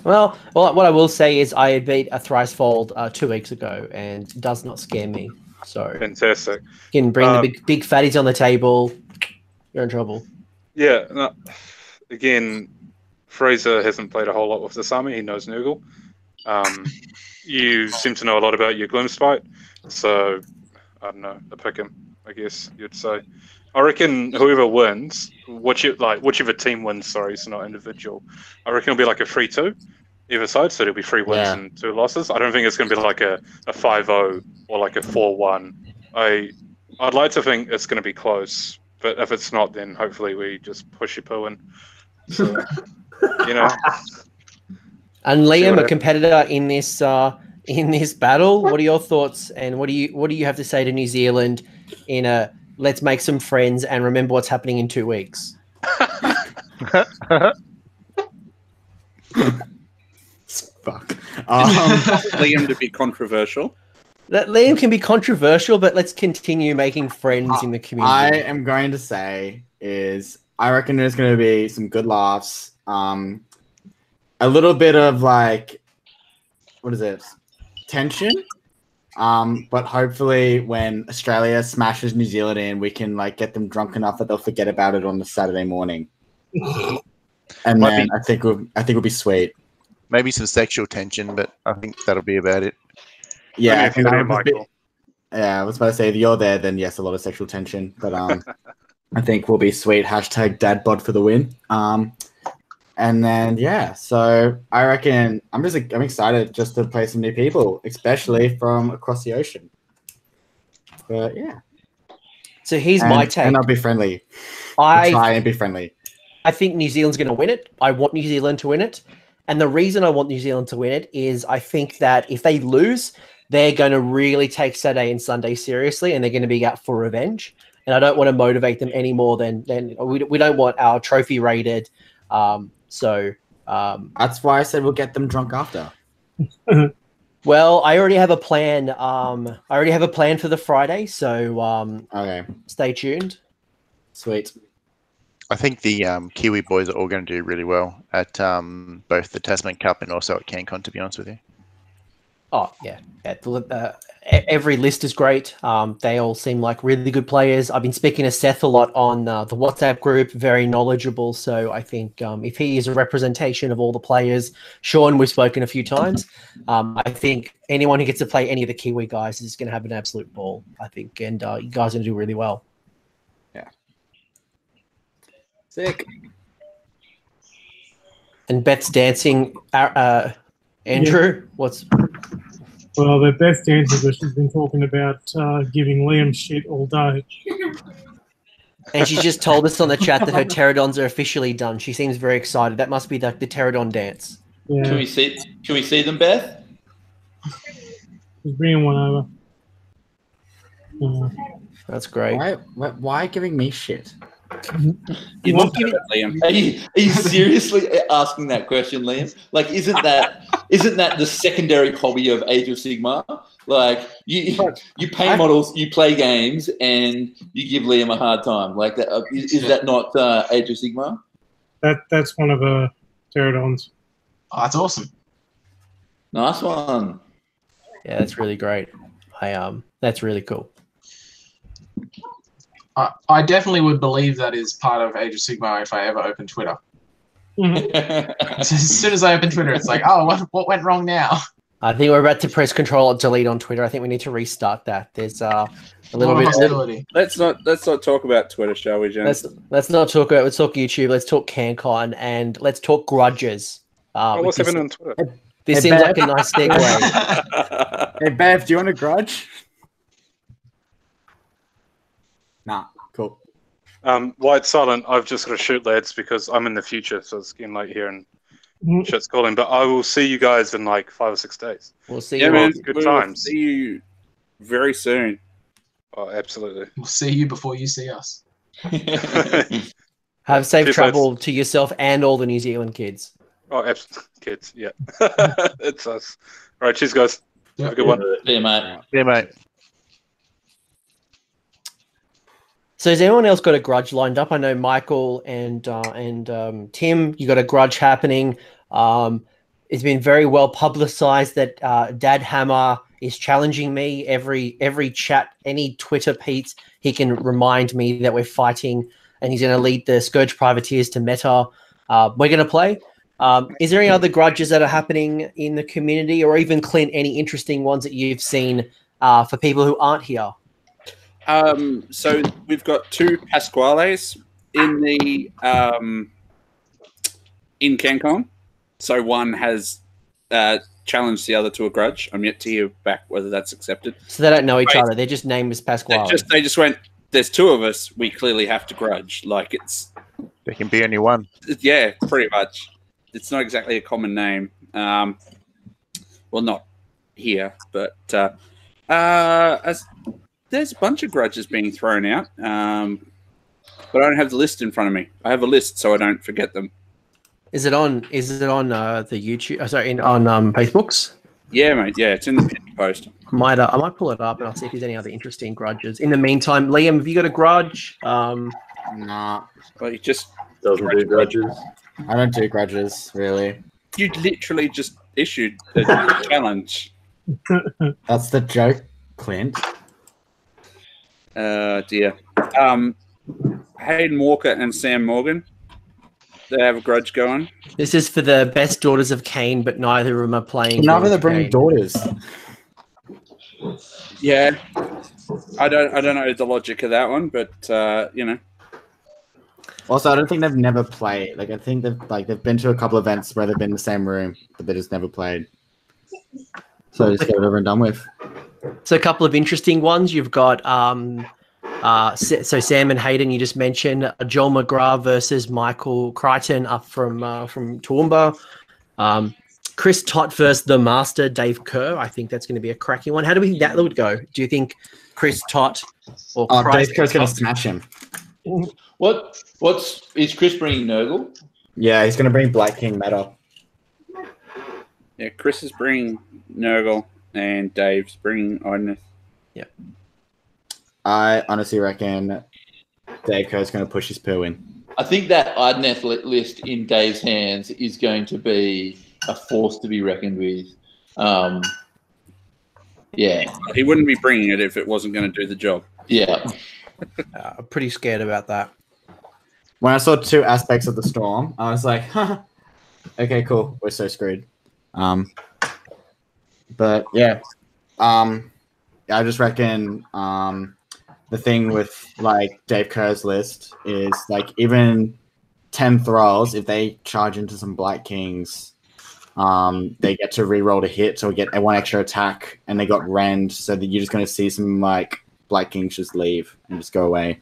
Well, what I will say is I beat a Thricefold 2 weeks ago, and it does not scare me. So Fantastic. You can bring the big fatties on the table. You're in trouble. Yeah. No, again, Fraser hasn't played a whole lot with this army. He knows Nurgle. You seem to know a lot about your Gloomspite, so I don't know. I pick him, I guess you'd say. I reckon whoever wins, whichever team wins, sorry, so not individual. I reckon it'll be like a 3-2 either side, so it'll be 3 wins and 2 losses. I don't think it's going to be like a 5-0 or like a 4-1. I'd like to think it's going to be close, but if it's not, then hopefully we just push your poo in. So, you know. And Liam, a competitor in this battle, what are your thoughts, and what do you have to say to New Zealand in a let's make some friends and remember what's happening in 2 weeks? Fuck. Liam to be controversial. That Liam can be controversial, but let's continue making friends in the community. I am going to say is I reckon there's going to be some good laughs. A little bit of like, what is it? Tension. But hopefully when Australia smashes New Zealand in, we can like get them drunk enough that they'll forget about it on the Saturday morning. And then I think it'll be sweet. Maybe some sexual tension, but I think that'll be about it. Yeah, I was about to say if you're there, then yes, a lot of sexual tension. But I think we'll be sweet. Hashtag dadbod for the win. And then so I reckon I'm excited just to play some new people, especially from across the ocean. But yeah. So here's my take. And I'll be friendly. I'll try and be friendly. I think New Zealand's going to win it. I want New Zealand to win it. And the reason I want New Zealand to win it is I think that if they lose, they're going to really take Saturday and Sunday seriously, and they're going to be out for revenge. And I don't want to motivate them any more than we don't want our trophy rated. That's why I said we'll get them drunk after. Well, I already have a plan. I already have a plan for the Friday, so okay. Stay tuned. Sweet. I think the Kiwi boys are all going to do really well at both the Tasman Cup and also at CanCon, to be honest with you. Oh, yeah. Every list is great. They all seem like really good players. I've been speaking to Seth a lot on the WhatsApp group, very knowledgeable. So I think if he is a representation of all the players, Sean, we've spoken a few times. I think anyone who gets to play any of the Kiwi guys is going to have an absolute ball, I think. And you guys are going to do really well. Yeah. Sick. And Beth's dancing. Andrew, what's... Well, the best answer is she's been talking about giving Liam shit all day. And she just told us on the chat that her pterodons are officially done. She seems very excited. That must be the pterodon dance. Yeah. Can we see them, Beth? She's bringing one over. That's great. Why giving me shit? You want to Liam? Are you seriously asking that question, Liam? Like, isn't that the secondary hobby of Age of Sigmar? Like, you paint models, you play games, and you give Liam a hard time. Like, that is that not Age of Sigmar? That's one of the pterodons. Oh, that's awesome. Nice one. Yeah, that's really great. That's really cool. I definitely would believe that is part of Age of Sigmar if I ever open Twitter. As soon as I open Twitter, it's like, oh, what went wrong now? I think we're about to press Control or Delete on Twitter. I think we need to restart that. There's a little bit. Hostility. Let's not talk about Twitter, shall we, Jen? Let's not talk about. Let's talk YouTube. Let's talk CanCon, and let's talk grudges. What's happening on Twitter? This seems like a nice segue. Hey, Bev, do you want a grudge? Nah, cool. While it's silent, I've just got to shoot, lads, because I'm in the future, so it's getting late here and shit's calling. But I will see you guys in like 5 or 6 days. We'll see Yeah, you. man, Good we'll times. see you very soon. Oh, absolutely. We'll see you before you see us. Have safe Cheers, travel to yourself and all the New Zealand kids. Oh, kids. Yeah, it's us. All right, cheers, guys. Have a good one. Yeah, mate. Yeah, mate. So has anyone else got a grudge lined up? I know Michael and Tim, you got a grudge happening. It's been very well publicized that Dad Hammer is challenging me every chat, any Twitter Pete's, he can remind me that we're fighting, and he's going to lead the Scourge Privateers to meta. We're going to play. Is there any other grudges that are happening in the community, or even Clint, any interesting ones that you've seen for people who aren't here? So we've got 2 Pasquales in the in CanCon. So one has challenged the other to a grudge. I'm yet to hear back whether that's accepted. So they don't know each other. They're just named as Pasquale. They just went, there's 2 of us. We clearly have to grudge. Like it's... There can be only one. Yeah, pretty much. It's not exactly a common name. Well, not here, but as there's a bunch of grudges being thrown out, but I don't have the list in front of me. I have a list so I don't forget them. Is it on the YouTube? On Facebooks? Yeah, mate. Yeah, it's in the pinned post. I might pull it up and I'll see if there's any other interesting grudges. In the meantime, Liam, have you got a grudge? Nah. Well, you just Doesn't do grudges. I don't do grudges, really. You literally just issued a challenge. That's the joke, Clint. Dear. Hayden Walker and Sam Morgan. They have a grudge going. This is for the best daughters of Cain, but neither of them are playing. Neither of them bring daughters. Yeah, I don't know the logic of that one, but you know. Also, I don't think they've never played. Like, I think they've been to a couple events where they've been in the same room, but they just never played. So just get it over and done with. So a couple of interesting ones. You've got so Sam and Hayden, you just mentioned Joel McGrath versus Michael Crichton up from Toowoomba. Chris Tott versus the Master Dave Kerr. I think that's going to be a cracking one. How do we think that would go? Do you think Chris Tott or Dave Kerr's going to smash him? Is Chris bringing Nurgle? Yeah, he's going to bring Black King meta. Yeah, Chris is bringing Nurgle and Dave's bringing Idneth. Yeah. I honestly reckon Dave Kerr's going to push his poo in. I think that Idneth list in Dave's hands is going to be a force to be reckoned with. Yeah. He wouldn't be bringing it if it wasn't going to do the job. Yeah. I'm pretty scared about that. When I saw 2 aspects of the storm, I was like, huh, okay, cool. We're so screwed. But yeah, I just reckon the thing with like Dave Kerr's list is like even 10 thralls, if they charge into some Black Kings, they get to re-roll to hit, so we get 1 extra attack, and they got rend, so that you're just going to see some like Black Kings just leave and just go away.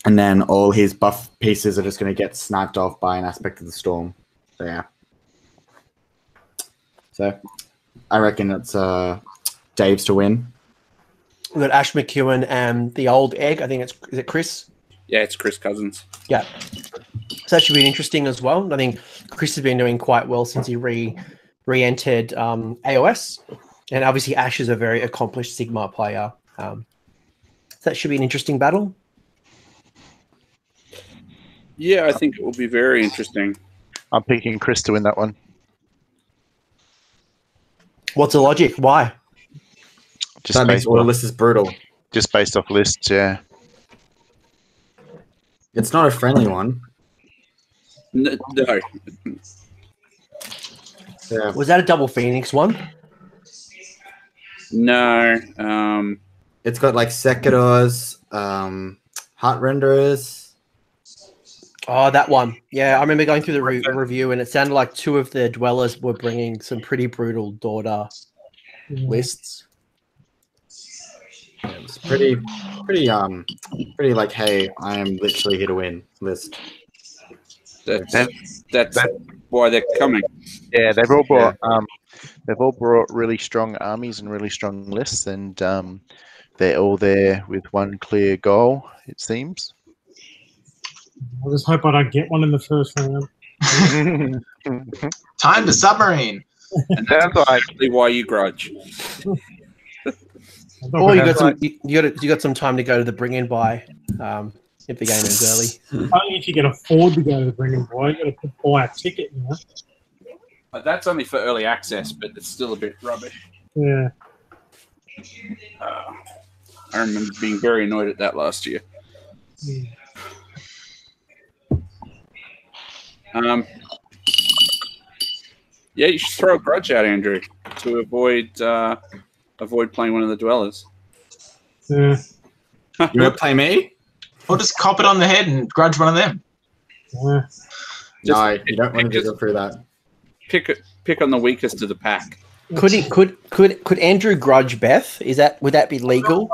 And then all his buff pieces are just going to get sniped off by an aspect of the storm. So yeah. So I reckon it's Dave's to win. We've got Ash McEwen and the old egg. I think is it Chris? Yeah, it's Chris Cousins. Yeah. So that should be interesting as well. I think Chris has been doing quite well since he re-entered AOS. And obviously Ash is a very accomplished Sigmar player. So that should be an interesting battle. Yeah, I think it will be very interesting. I'm picking Chris to win that one. What's the logic? Why? Just that makes all the list is brutal. Just based off lists, yeah. It's not a friendly one. No. Yeah. Was that a double Phoenix one? No. It's got like Sekirors, Heart Renderers. Oh, that one. Yeah, I remember going through the review, and it sounded like 2 of the dwellers were bringing some pretty brutal daughter lists. Yeah, it's pretty like, hey, I am literally here to win list. That's why they're coming. Yeah, they've all brought really strong armies and really strong lists, and they're all there with one clear goal, it seems. I just hope I don't get one in the first round. Time to submarine. And that's exactly why you grudge. Or you got some time to go to the bring in buy if the game ends early. Only if you can afford to go to the bring in buy. You got to buy a ticket, you know. But that's only for early access, but it's still a bit rubbish. Yeah. I remember being very annoyed at that last year. Yeah, you should throw a grudge out, Andrew, to avoid playing one of the dwellers. Yeah. You want to play me? Or just cop it on the head and grudge one of them. Yeah. No, you don't want to go through that. Pick on the weakest of the pack. Could Andrew grudge Beth? Would that be legal?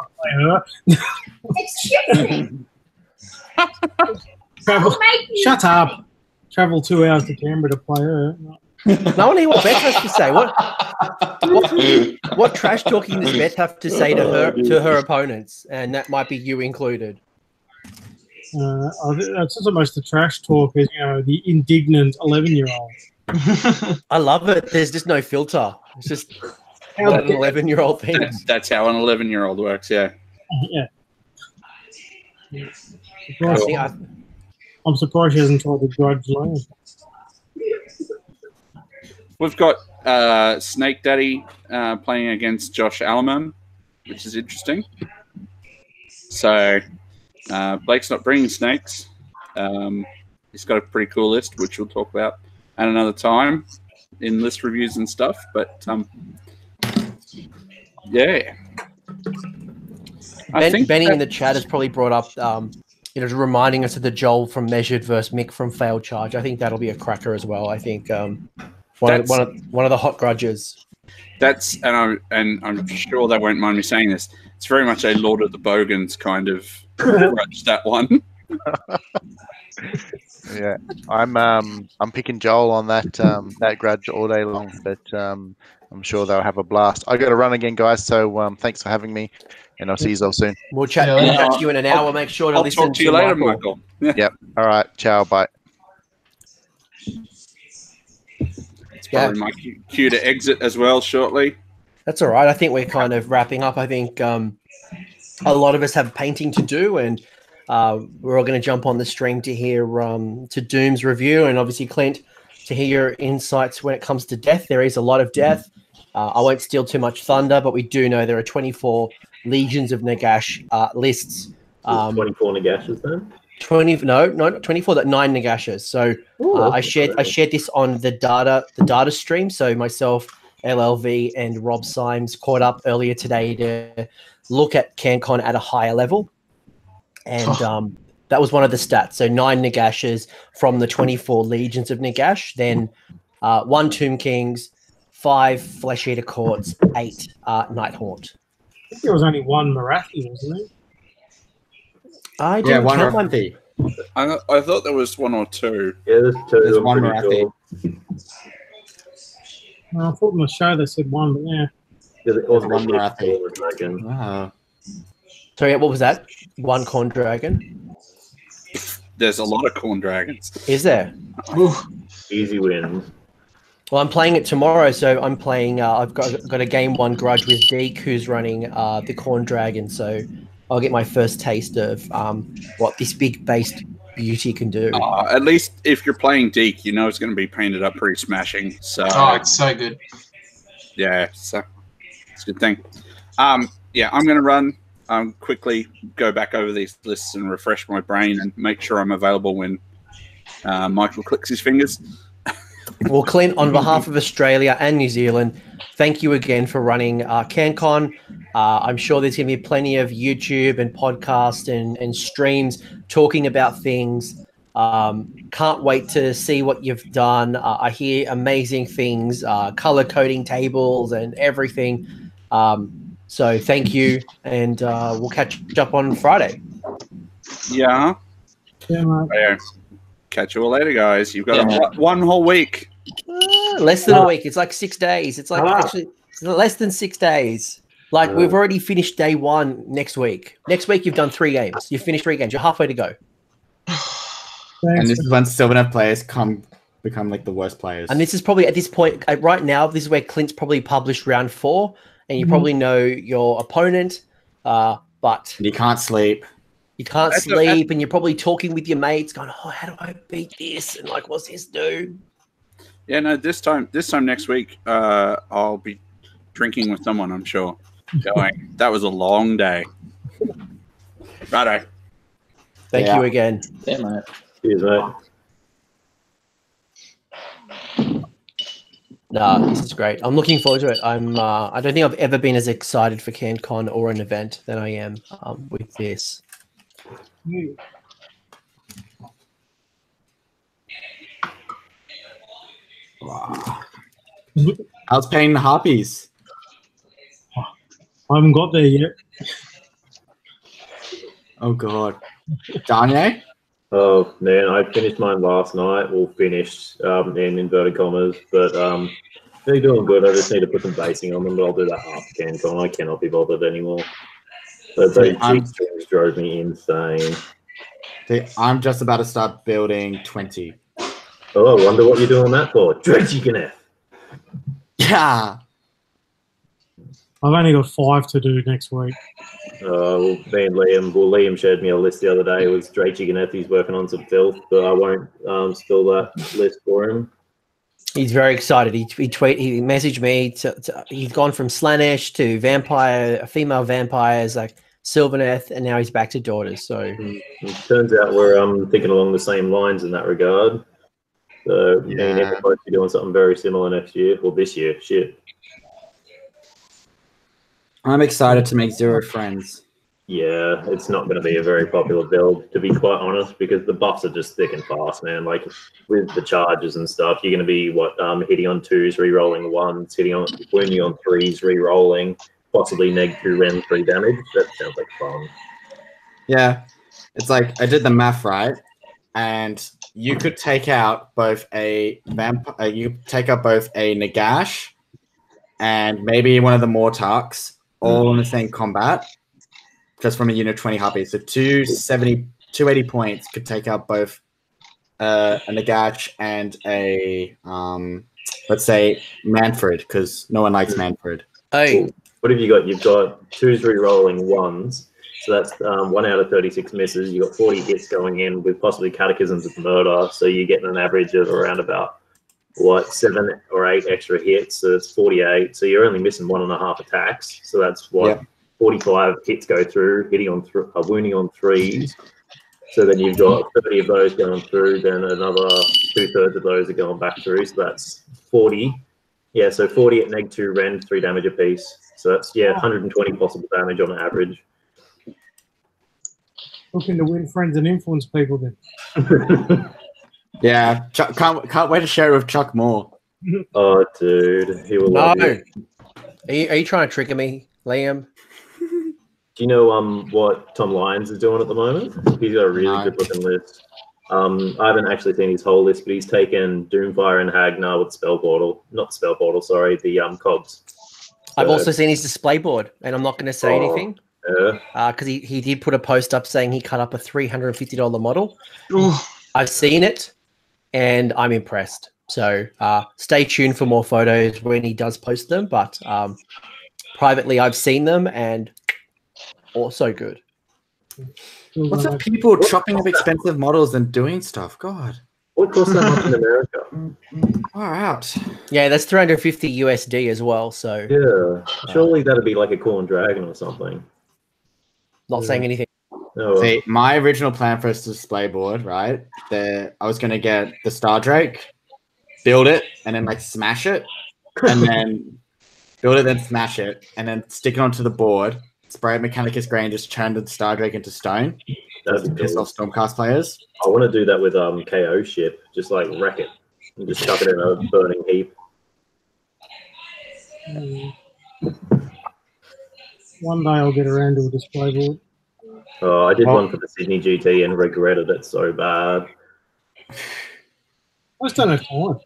Shut up. Travel 2 hours to Canberra to play her. No one hear what Beth has to say. What trash talking does Beth have to say to her opponents? And that might be you included. That's just almost the trash talk, is the indignant 11-year-old. I love it. There's just no filter. It's just what an 11-year-old thing. That's how an 11-year-old works. Yeah. Yeah. I'm surprised she hasn't tried to grudge Lane. We've got Snake Daddy playing against Josh Alleman, which is interesting. So Blake's not bringing snakes. He's got a pretty cool list, which we'll talk about at another time in list reviews and stuff. But yeah. Benny in the chat has probably brought up, reminding us of the Joel from Measured versus Mick from Failed Charge. I think that'll be a cracker as well. I think one of the hot grudges. And I'm sure they won't mind me saying this. It's very much a Lord of the Bogans kind of grudge, that one. Yeah, I'm picking Joel on that grudge all day long, but I'm sure they'll have a blast. I got to run again, guys. So thanks for having me, and I'll see you all soon. We'll chat to you in an hour. Make sure to listen talk to you later, Michael. Yep. All right. Ciao. Bye. It's probably my cue to exit as well shortly. That's all right. I think we're kind of wrapping up. I think a lot of us have painting to do, and we're all going to jump on the stream to hear to Doom's review, and obviously Clint to hear your insights when it comes to death. There is a lot of death. I won't steal too much thunder, but we do know there are 24 Legions of Nagash lists. 24 Nagashes then? 24. That 9 Nagashas. So I shared this on the data stream. So myself, LLV, and Rob Symes caught up earlier today to look at CanCon at a higher level. And that was one of the stats. So 9 Nagashas from the 24 Legions of Nagash, then 1 Tomb Kings, 5 Flesh Eater Courts, 8 Night Haunt. I think there was only 1 Marathi, wasn't there? I didn't one count Marathi. I thought there was 1 or 2. Yeah, there's 2. There's I'm 1 pretty Marathi. sure. I thought on the show they said 1, but yeah. There's also One Marathi. Corn Dragon. Wow. Sorry, what was that? 1 Corn Dragon? There's a lot of corn dragons. Is there? Easy wins. Well, I'm playing it tomorrow, so I'm playing. I've got a game 1 grudge with Deke, who's running the Corn Dragon. So I'll get my first taste of what this big based beauty can do. At least if you're playing Deke, you know it's going to be painted up pretty smashing. So it's so good. Yeah, so it's a good thing. Yeah, I'm going to run. Quickly go back over these lists and refresh my brain and make sure I'm available when Michael clicks his fingers. Well, Clint, on behalf of Australia and New Zealand, thank you again for running CanCon. I'm sure there's going to be plenty of YouTube and podcasts and streams talking about things. Can't wait to see what you've done. I hear amazing things, color coding tables and everything. So thank you, and we'll catch up on Friday. Yeah. Yeah, mate. Yeah. Catch you all later, guys. You've got one whole week. Less than a week. It's like 6 days. It's like actually it's less than 6 days. Like we've already finished day 1 next week. Next week you've done 3 games. You've finished 3 games. You're halfway to go. Thanks. And this is when still enough players come become like the worst players. And this is probably at this point right now. This is where Clint's probably published round 4, and you probably know your opponent, but you can't sleep. You can't sleep, and you're probably talking with your mates, going, "Oh, how do I beat this?" And like, "What's this do?" Yeah, no. This time next week, I'll be drinking with someone. I'm sure. Going. That was a long day. Righto. Thank you again. Yeah, mate. Cheers, mate. Nah, this is great. I'm looking forward to it. I don't think I've ever been as excited for CanCon or an event than I am with this. Wow. How's painting the harpies? I haven't got there yet. Oh god. Danye? Oh man, I finished mine last night. Well, finished in inverted commas, but they're doing good. I just need to put some basing on them, but I'll do that after CanCon. I cannot be bothered anymore. But those cheat strings drove me insane. See, I'm just about to start building 20. Oh, I wonder what you're doing that for. Dredgy Ganeth. Yeah. I've only got 5 to do next week. Well, me and Liam showed me a list the other day. It was Dredgy Ganeth. He's working on some filth, but I won't spill that list for him. He's very excited. He messaged me. He's gone from Slaanesh to vampire, female vampires like Sylvaneth, and now he's back to daughters. So it turns out we're thinking along the same lines in that regard. So me and him are both be doing something very similar next year. Well, this year, shit. I'm excited to make 0 friends. Yeah, it's not going to be a very popular build, to be quite honest, because the buffs are just thick and fast, man. Like with the charges and stuff, you're going to be hitting on 2s, re-rolling 1s, wounding on 3s, re-rolling, possibly -2 rend 3 damage. That sounds like fun. Yeah, it's like I did the math right, and you could take out both a Nagash and maybe one of the Mortarks all in the same combat, just from a unit of 20 harpies. So 280 points could take out both a Nagash and a let's say Manfred, because no one likes Manfred. Hey, what have you got? You've got 2s re-rolling 1s. So that's 1 out of 36 misses. You've got 40 hits going in with possibly catechisms of murder. So you're getting an average of around about, 7 or 8 extra hits. So it's 48. So you're only missing 1.5 attacks. So that's 45 hits go through, wounding on 3s. So then you've got 30 of those going through. Then another 2/3 of those are going back through. So that's 40. Yeah, so 40 at -2 rend, 3 damage apiece. So that's 120 possible damage on average. Looking to win friends and influence people then. Yeah, can't wait to share it with Chuck Moore. Oh, dude, he will love you. Are you trying to trigger me, Liam? Do you know what Tom Lyons is doing at the moment? He's got a really good looking list. I haven't actually seen his whole list, but he's taken Doomfire and Hagnar with Spell Portal. Not Spell Portal, sorry, the cogs. I've also seen his display board, and I'm not going to say anything. Because he did put a post up saying he cut up a $350 model. Ooh. I've seen it, and I'm impressed. So stay tuned for more photos when he does post them. But privately, I've seen them, and also good. What's up, people chopping up expensive models and doing stuff? God. What costs that much in America? Far out. Yeah, that's 350 USD as well. So yeah, surely that'd be like a Corn Dragon or something. Not saying anything. Oh, See, my original plan for this display board, right? I was gonna get the Star Drake, build it, and then like smash it, and then build it, then smash it, and then stick it onto the board. Spray it Mechanicus Grey and just turn the Star Drake into stone. that'd be Piss cool. off Stormcast players. I want to do that with KO ship, just like wreck it and just chuck it in a burning heap. One day I'll get around to a display board. Oh, I did one for the Sydney GT and regretted it so bad. I just don't have time.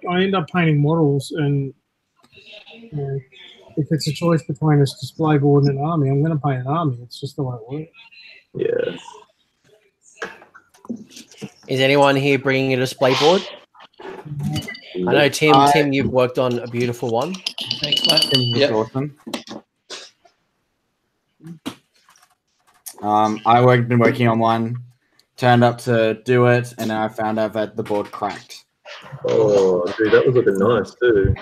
I end up painting models, and if it's a choice between a display board and an army, I'm going to paint an army. It's just the way it works. Yeah. Is anyone here bringing a display board? I know, Tim, you've worked on a beautiful one. Thanks, mate. Yep. Awesome. I've been working on one, turned up to do it, and then I found out that the board cracked. Oh, dude, that was looking nice too.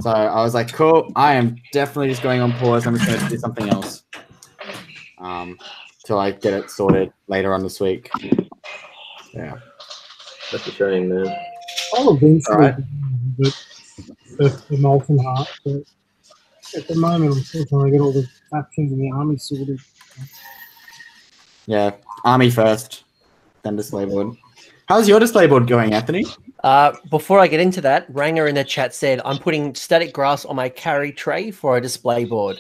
So I was like, cool, I am definitely just going on pause. I'm just going to do something else till I get it sorted later on this week. Yeah. That's a shame, man. I'll eventually Alright. the Molten Heart, but at the moment I'm still trying to get all the factions in the army sorted. Yeah, army first, then display board. How's your display board going, Anthony? Before I get into that, Ranger in the chat said, I'm putting static grass on my carry tray for a display board.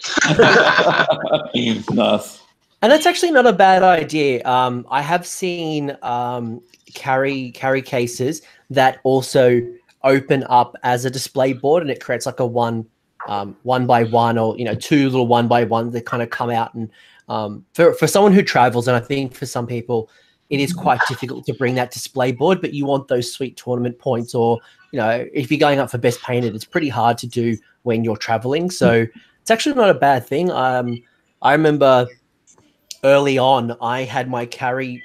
Nice. And that's actually not a bad idea. I have seen carry cases that also open up as a display board, and it creates like a one by one, or two little 1x1 that kind of come out. And for someone who travels, and I think for some people, it is quite difficult to bring that display board, but you want those sweet tournament points, or if you're going up for best painted, it's pretty hard to do when you're traveling. So it's actually not a bad thing. I remember early on, I had my carry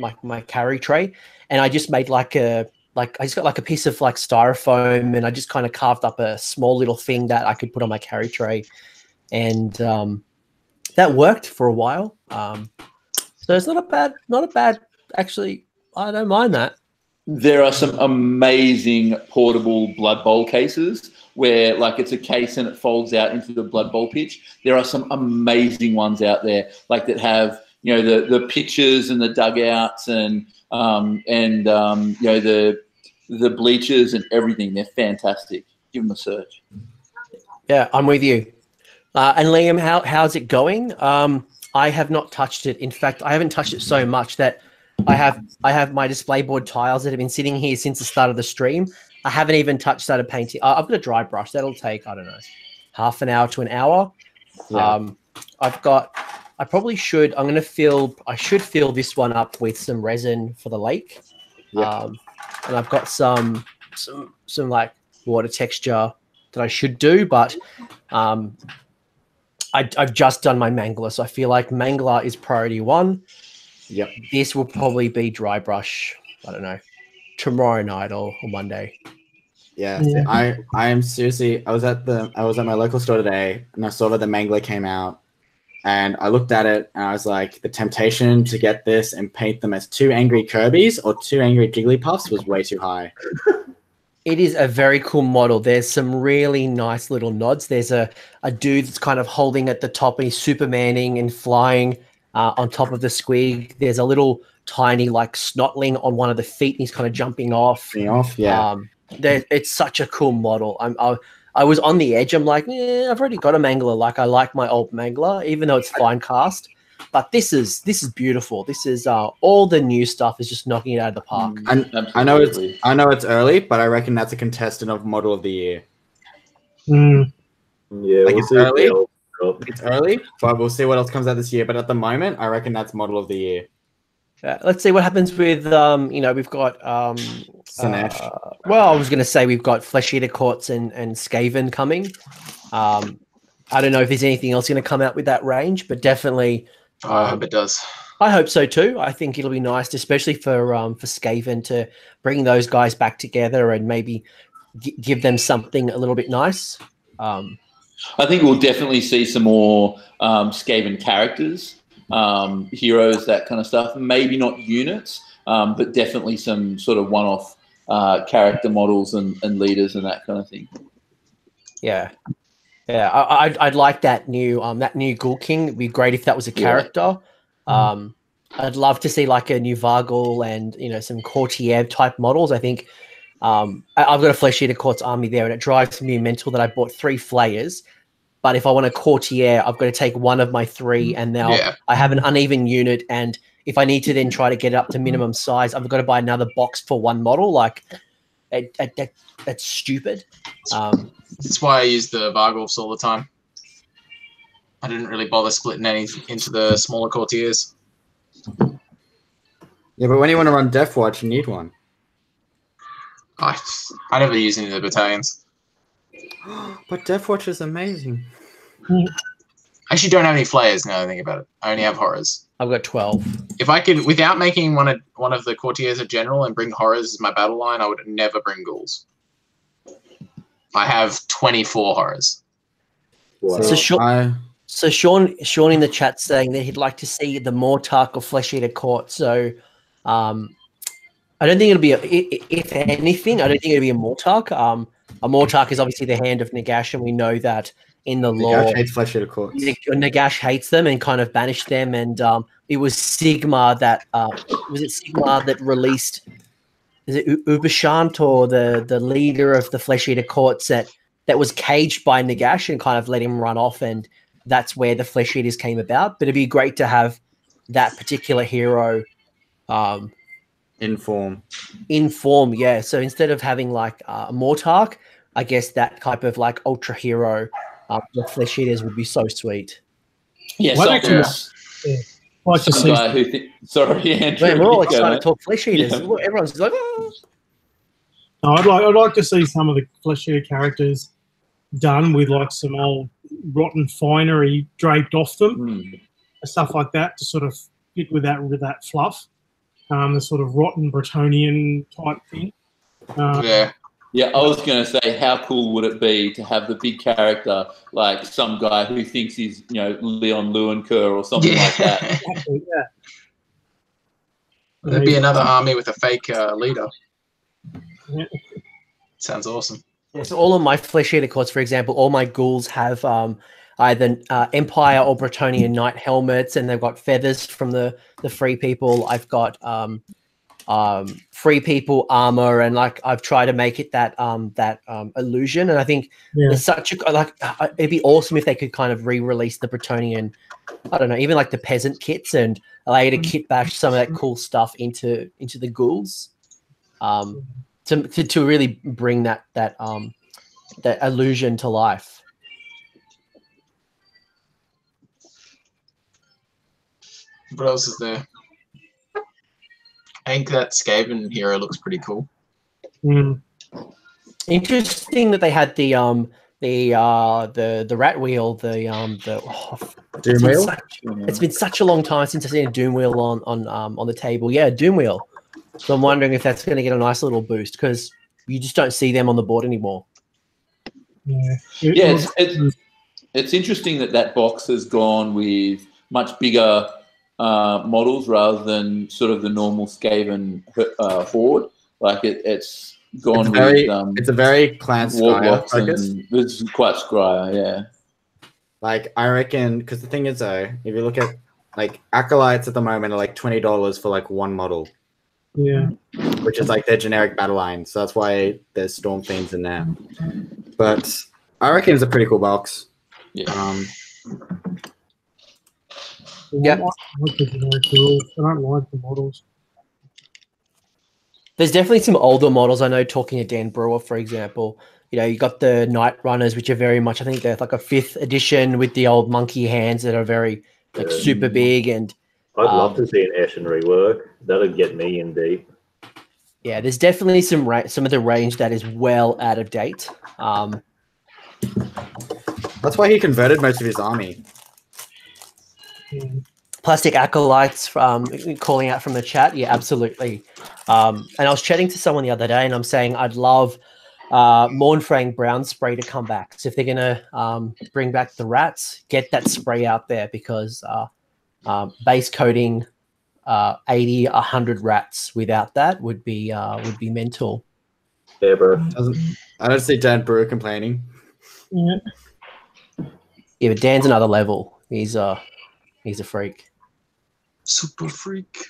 tray, and I just made I just got like a piece of like styrofoam, and I just kind of carved up a small little thing that I could put on my carry tray, and that worked for a while. So it's not a bad. Actually, I don't mind that. There are some amazing portable Blood Bowl cases where, like, it's a case and it folds out into the Blood Bowl pitch. There are some amazing ones out there, like that have the pitches and the dugouts and the bleachers and everything. They're fantastic. Give them a search. Yeah, I'm with you. And Liam, how's it going? I have not touched it. In fact, I haven't touched it so much that I have my display board tiles that have been sitting here since the start of the stream. I haven't even started painting. I've got a dry brush. That'll take, I don't know, half an hour to an hour. Yeah. I probably should. I should fill this one up with some resin for the lake. Yep. And I've got some like water texture that I should do, but I've just done my mangler, so I feel like mangler is priority one. Yep. This will probably be dry brush, I don't know, tomorrow night or Monday. Yeah. I am seriously, I was at my local store today, and I saw that the mangler came out, and I looked at it and I was like, the temptation to get this and paint them as 2 angry Kirby's or 2 angry Jigglypuffs was way too high. It is a very cool model. There's some really nice little nods. There's a dude that's kind of holding at the top, and he's Supermaning and flying on top of the squig. There's a little tiny like snotling on one of the feet, and he's kind of jumping off. Yeah. It's such a cool model. I was on the edge. I'm like, I've already got a mangler. Like, I like my old mangler, even though it's fine cast. But this is beautiful. This is all the new stuff is just knocking it out of the park. I know it's early, but I reckon that's a contestant of Model of the Year. Yeah, like it's early. It's early, but we'll see what else comes out this year. But at the moment, I reckon that's Model of the Year. Let's see what happens with we've got Sinesh. Well, I was going to say we've got Flesh Eater Courts and Skaven coming. I don't know if there's anything else going to come out with that range, but definitely. I hope it does. I hope so too. I think it'll be nice, especially for Skaven, to bring those guys back together and maybe give them something a little bit nice. I think we'll definitely see some more Skaven characters, heroes, that kind of stuff. Maybe not units, but definitely some sort of one-off character models and leaders and that kind of thing. Yeah. Yeah, I'd like that new Ghoul King. It'd be great if that was a character. Yeah. I'd love to see like a new Vargul and some Courtier type models. I think I've got a Flesh Eater Courts army there, and it drives me mental that I bought 3 Flayers. But if I want a Courtier, I've got to take one of my 3, and now I have an uneven unit. And if I need to then try to get it up to minimum size, I've got to buy another box for one model. Like that's stupid. That's why I use the Vargulfs all the time. I didn't really bother splitting any into the smaller courtiers. Yeah, but when you want to run Death Watch, you need one. I never use any of the battalions. But Deathwatch is amazing. I actually don't have any flayers now that I think about it. I only have horrors. I've got 12. If I could, without making one of the courtiers a general and bring horrors as my battle line, I would never bring ghouls. I have 24 horrors. Wow. So Sean in the chat saying that he'd like to see the Mortark or Flesh Eater Court. So I don't think it'll be if anything, I don't think it'll be a Mortark. A Mortark is obviously the hand of Nagash, and we know that in the lore. Nagash hates Flesh Eater Courts. Nagash hates them and kind of banished them, and it was Sigmar that was it Sigmar that released, is it Ubashant or the leader of the Flesh Eater Courts that was caged by Nagash and kind of let him run off, and that's where the Flesh Eaters came about. But it'd be great to have that particular hero in form, yeah. So instead of having like a Mortark, I guess that type of like ultra hero, the Flesh Eaters would be so sweet. Yeah, some guy who sorry, Andrew. Man, we're all excited to talk Flesh Eaters. Yeah. Everyone's like, oh. No, I'd like to see some of the Flesh Eater characters done with like some old rotten finery draped off them, stuff like that to sort of fit with that fluff. The sort of rotten Bretonian type thing. Yeah, I was going to say, how cool would it be to have the big character like some guy who thinks he's, Leon Leuenker or something like that. Exactly, yeah. There'd be another army with a fake leader. Yeah. Sounds awesome. Yeah, so all of my Flesh Eater Courts, for example, all my ghouls have either Empire or Bretonian Knight helmets, and they've got feathers from the Free People. I've got Free People armor, and like I've tried to make it that illusion. And I think there's such a it'd be awesome if they could kind of re-release the Bretonian, I don't know, even like the peasant kits, and allow you to kit bash some of that cool stuff into the ghouls, to really bring that illusion to life. What else is there? I think that Skaven hero looks pretty cool. Interesting that they had the rat wheel, Doom wheel. It's been such a long time since I've seen a Doom wheel on the table. Yeah, Doom wheel. So I'm wondering if that's going to get a nice little boost because you just don't see them on the board anymore. Yeah, it's interesting that box has gone with much bigger models rather than sort of the normal Skaven horde. Like it's gone it's a very Clan Skryre focus. It's quite Skryre, yeah. Like I reckon, because the thing is though, if you look at like Acolytes at the moment are like $20 for like one model. Yeah. Which is like their generic battle line. So that's why there's Storm Fiends in there. But I reckon it's a pretty cool box. Yeah. Yep. I don't like the models. There's definitely some older models. I know, talking to Dan Brewer, for example, you got the Night Runners, which are very much, I think they're like a 5th edition with the old monkey hands that are very like super big. And I'd love to see an Ashen rework. That'd get me in deep. Yeah, there's definitely some of the range that is well out of date. That's why he converted most of his army. Plastic Acolytes, calling out from the chat. Yeah, absolutely. And I was chatting to someone the other day, and I'm saying I'd love Mournfang Brown spray to come back. So if they're going to bring back the rats, get that spray out there, because base coating 80, 100 rats without that would be mental. Yeah, bro. I don't see Dan Brewer complaining. Yeah. Yeah, but Dan's another level. He's a freak. Super freak.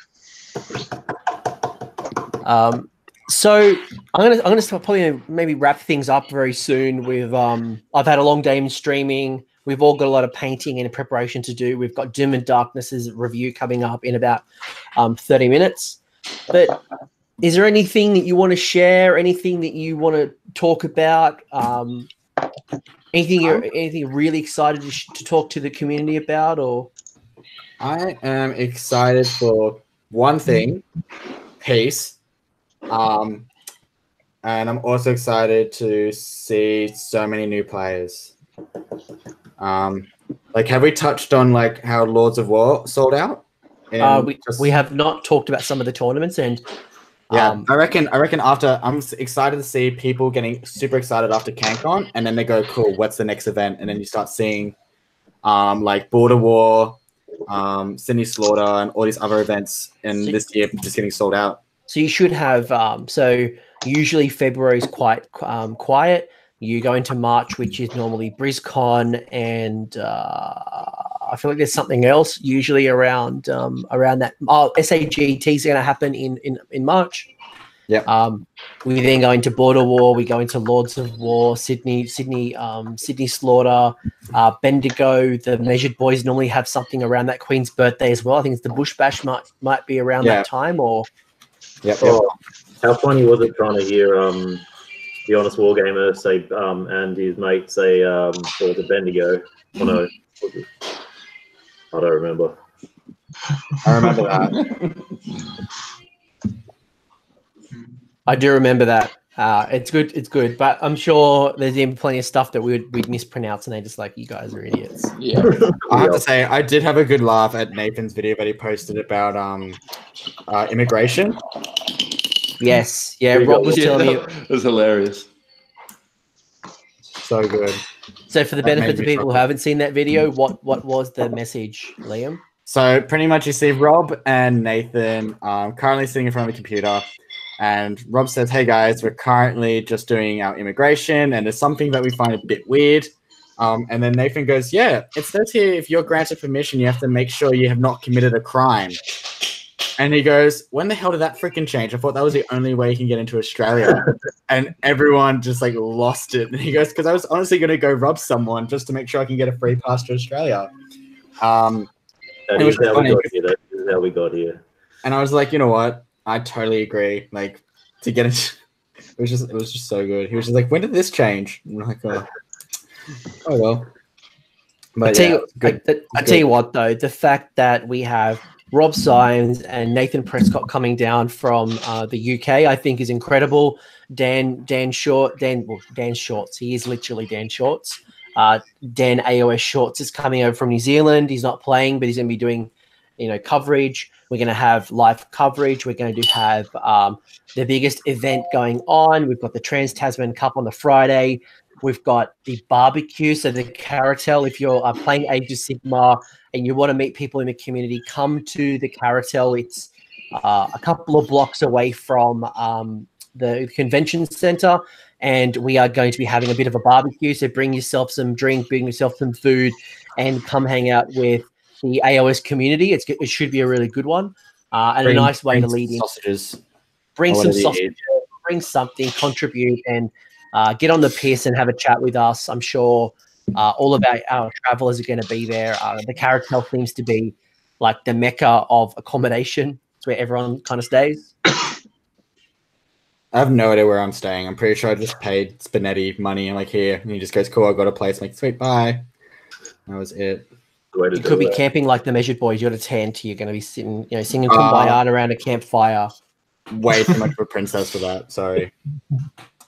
So I'm gonna start probably maybe wrap things up very soon with I've had a long day in streaming. We've all got a lot of painting and preparation to do. We've got Doom and Darkness's review coming up in about 30 minutes. But is there anything that you want to share? Anything that you want to talk about? Anything you're really excited to talk to the community about? Or I am excited for one thing, peace. and I'm also excited to see so many new players. Like, have we touched on like how Lords of War sold out? We have not talked about some of the tournaments, and yeah, I reckon after, I'm excited to see people getting super excited after CanCon, and then they go, cool, what's the next event? And then you start seeing like Border War, Sydney Slaughter, and all these other events in this year just getting sold out. So you should have, so usually February is quite quiet. You go into March, which is normally BrizCon, and I feel like there's something else usually around that. Oh, SAGT is going to happen in March. Yeah. We then go into Border War. We go into Lords of War, Sydney Slaughter, Bendigo. The Measured Boys normally have something around that Queen's birthday as well. I think it's the Bush Bash might be around that time, or. Yep. Oh, how funny was it trying to hear the Honest Wargamer say and his mate say for the Bendigo? Oh no, I don't remember. I remember that. I do remember that. It's good, but I'm sure there's even plenty of stuff that we'd mispronounce, and they're just like, you guys are idiots. Yeah. I have to say, I did have a good laugh at Nathan's video that he posted about immigration. Yes, yeah. Rob was telling me it was hilarious. So good. So for the benefit of people who haven't seen that video, what was the message, Liam? So pretty much you see Rob and Nathan currently sitting in front of a computer, and Rob says, hey guys, we're currently just doing our immigration, and there's something that we find a bit weird. And then Nathan goes, yeah, it says here if you're granted permission, you have to make sure you have not committed a crime. And he goes, when the hell did that freaking change? I thought that was the only way you can get into Australia. And everyone just like lost it. And he goes, because I was honestly going to go rob someone just to make sure I can get a free pass to Australia. That is how we got here. That is how we got here. And I was like, you know what? I totally agree. Like, to get it, it was just so good. He was just like, when did this change? And I'm like, oh well. But I tell you what, though, the fact that we have Rob Symes and Nathan Prescott coming down from the UK, I think, is incredible. Dan Shorts. He is literally Dan Shorts. Dan AOS Shorts is coming over from New Zealand. He's not playing, but he's going to be doing, coverage. We're going to have live coverage. We're going to have the biggest event going on. We've got the Trans-Tasman Cup on the Friday. We've got the barbecue. So the Carotel, if you're playing Age of Sigmar and you want to meet people in the community, come to the Carotel. It's a couple of blocks away from the convention center, and we are going to be having a bit of a barbecue. So bring yourself some drink, bring yourself some food, and come hang out with the AOS community. It should be a really good one, and a nice way to lead in. Sausages. Bring some sausages, bring something, contribute, and get on the piss and have a chat with us. I'm sure all of our travelers are going to be there. The Carotel seems to be like the mecca of accommodation. It's where everyone kind of stays. I have no idea where I'm staying. I'm pretty sure I just paid Spinetti money. I'm like, here. And he just goes, cool, I got a place. I'm like, sweet, bye. That was it. You could be camping like the Measured Boys. You got a tent. You're going to be sitting, singing Kumbaya around a campfire. Way too much of a princess for that. Sorry.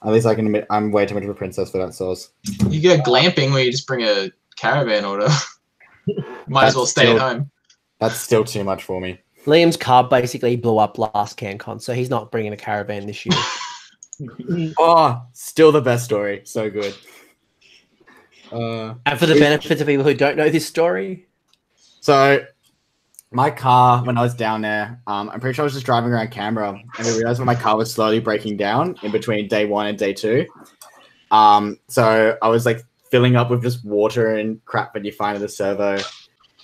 At least I can admit I'm way too much of a princess for that sauce. You go glamping where you just bring a caravan or whatever. Might as well stay at home. That's still too much for me. Liam's car basically blew up last CanCon, so he's not bringing a caravan this year. Oh, still the best story. So good. And for the benefit of people who don't know this story. So my car, when I was down there, I'm pretty sure I was just driving around Canberra, and I realized that my car was slowly breaking down in between day 1 and day 2. So I was like filling up with just water and crap that you find in the servo.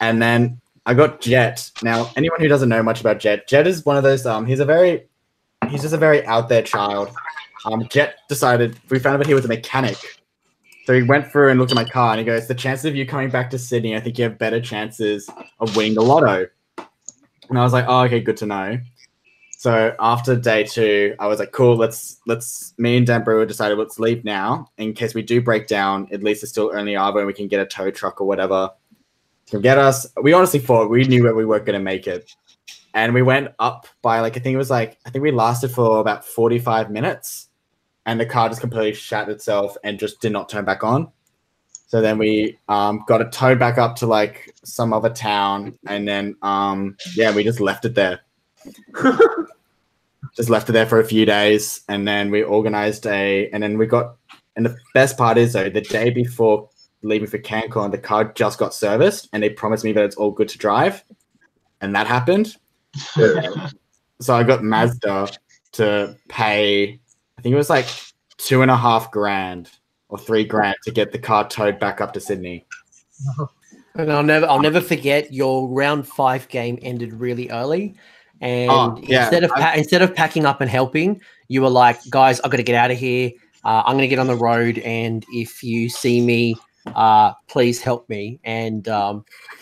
And then I got Jet. Now, anyone who doesn't know much about Jet is one of those, he's just a very out there child. Jet decided, we found out that he was a mechanic. So he went through and looked at my car and he goes, the chances of you coming back to Sydney, I think you have better chances of winning the lotto. And I was like, oh, okay, good to know. So after day 2, I was like, cool, me and Dan Brewer decided let's leave now in case we do break down. At least it's still only Arvo and we can get a tow truck or whatever to get us. We honestly thought we knew that we weren't going to make it. And we went up by I think we lasted for about 45 minutes. and the car just completely shat itself and just did not turn back on. So then we got it towed back up to like some other town, and then we just left it there. Just left it there for a few days, and then we organized and the best part is though, the day before leaving for CanCon, the car just got serviced, and they promised me that it's all good to drive, and that happened. So I got Mazda to pay, I think it was like $2.5 grand or $3 grand to get the car towed back up to Sydney. And I'll never forget your round 5 game ended really early, and instead of packing up and helping, you were like, "Guys, I've got to get out of here. I'm going to get on the road, and if you see me, please help me." And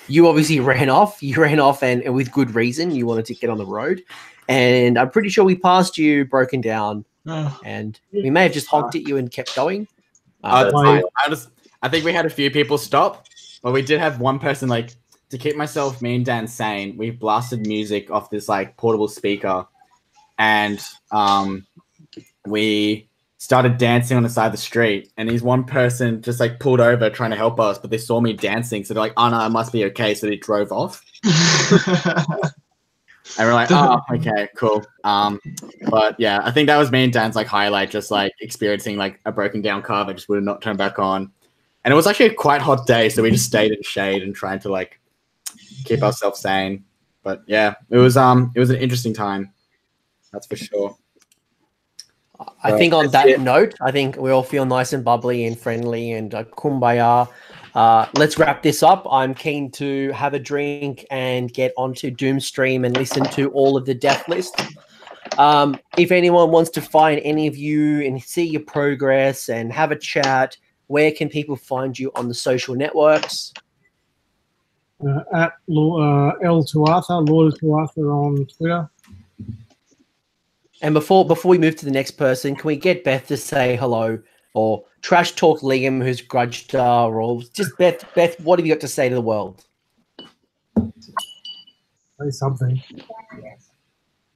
you obviously ran off. You ran off, and with good reason. You wanted to get on the road, and I'm pretty sure we passed you broken down, and we may have just honked at you and kept going. I think we had a few people stop, but we did have one person, like, to keep me and Dan sane, we blasted music off this like portable speaker, and we started dancing on the side of the street, and these one person just like pulled over trying to help us, but they saw me dancing, so they're like, "Oh no, it must be okay," so they drove off. And we're like, "Oh, okay, cool." But yeah, I think that was me and Dan's like highlight, just like experiencing like a broken down car that just would not turn back on. And it was actually a quite hot day, so we just stayed in shade and tried to like keep ourselves sane. But yeah, it was an interesting time, that's for sure. I think on that note, I think we all feel nice and bubbly and friendly and kumbaya. Let's wrap this up. I'm keen to have a drink and get onto Doomstream and listen to all of the death list. If anyone wants to find any of you and see your progress and have a chat, where can people find you on the social networks? At L to Arthur, Lord to Arthur on Twitter. And before we move to the next person, can we get Beth to say hello or trash talk Liam, who's grudge star, or just Beth, what have you got to say to the world? Say something.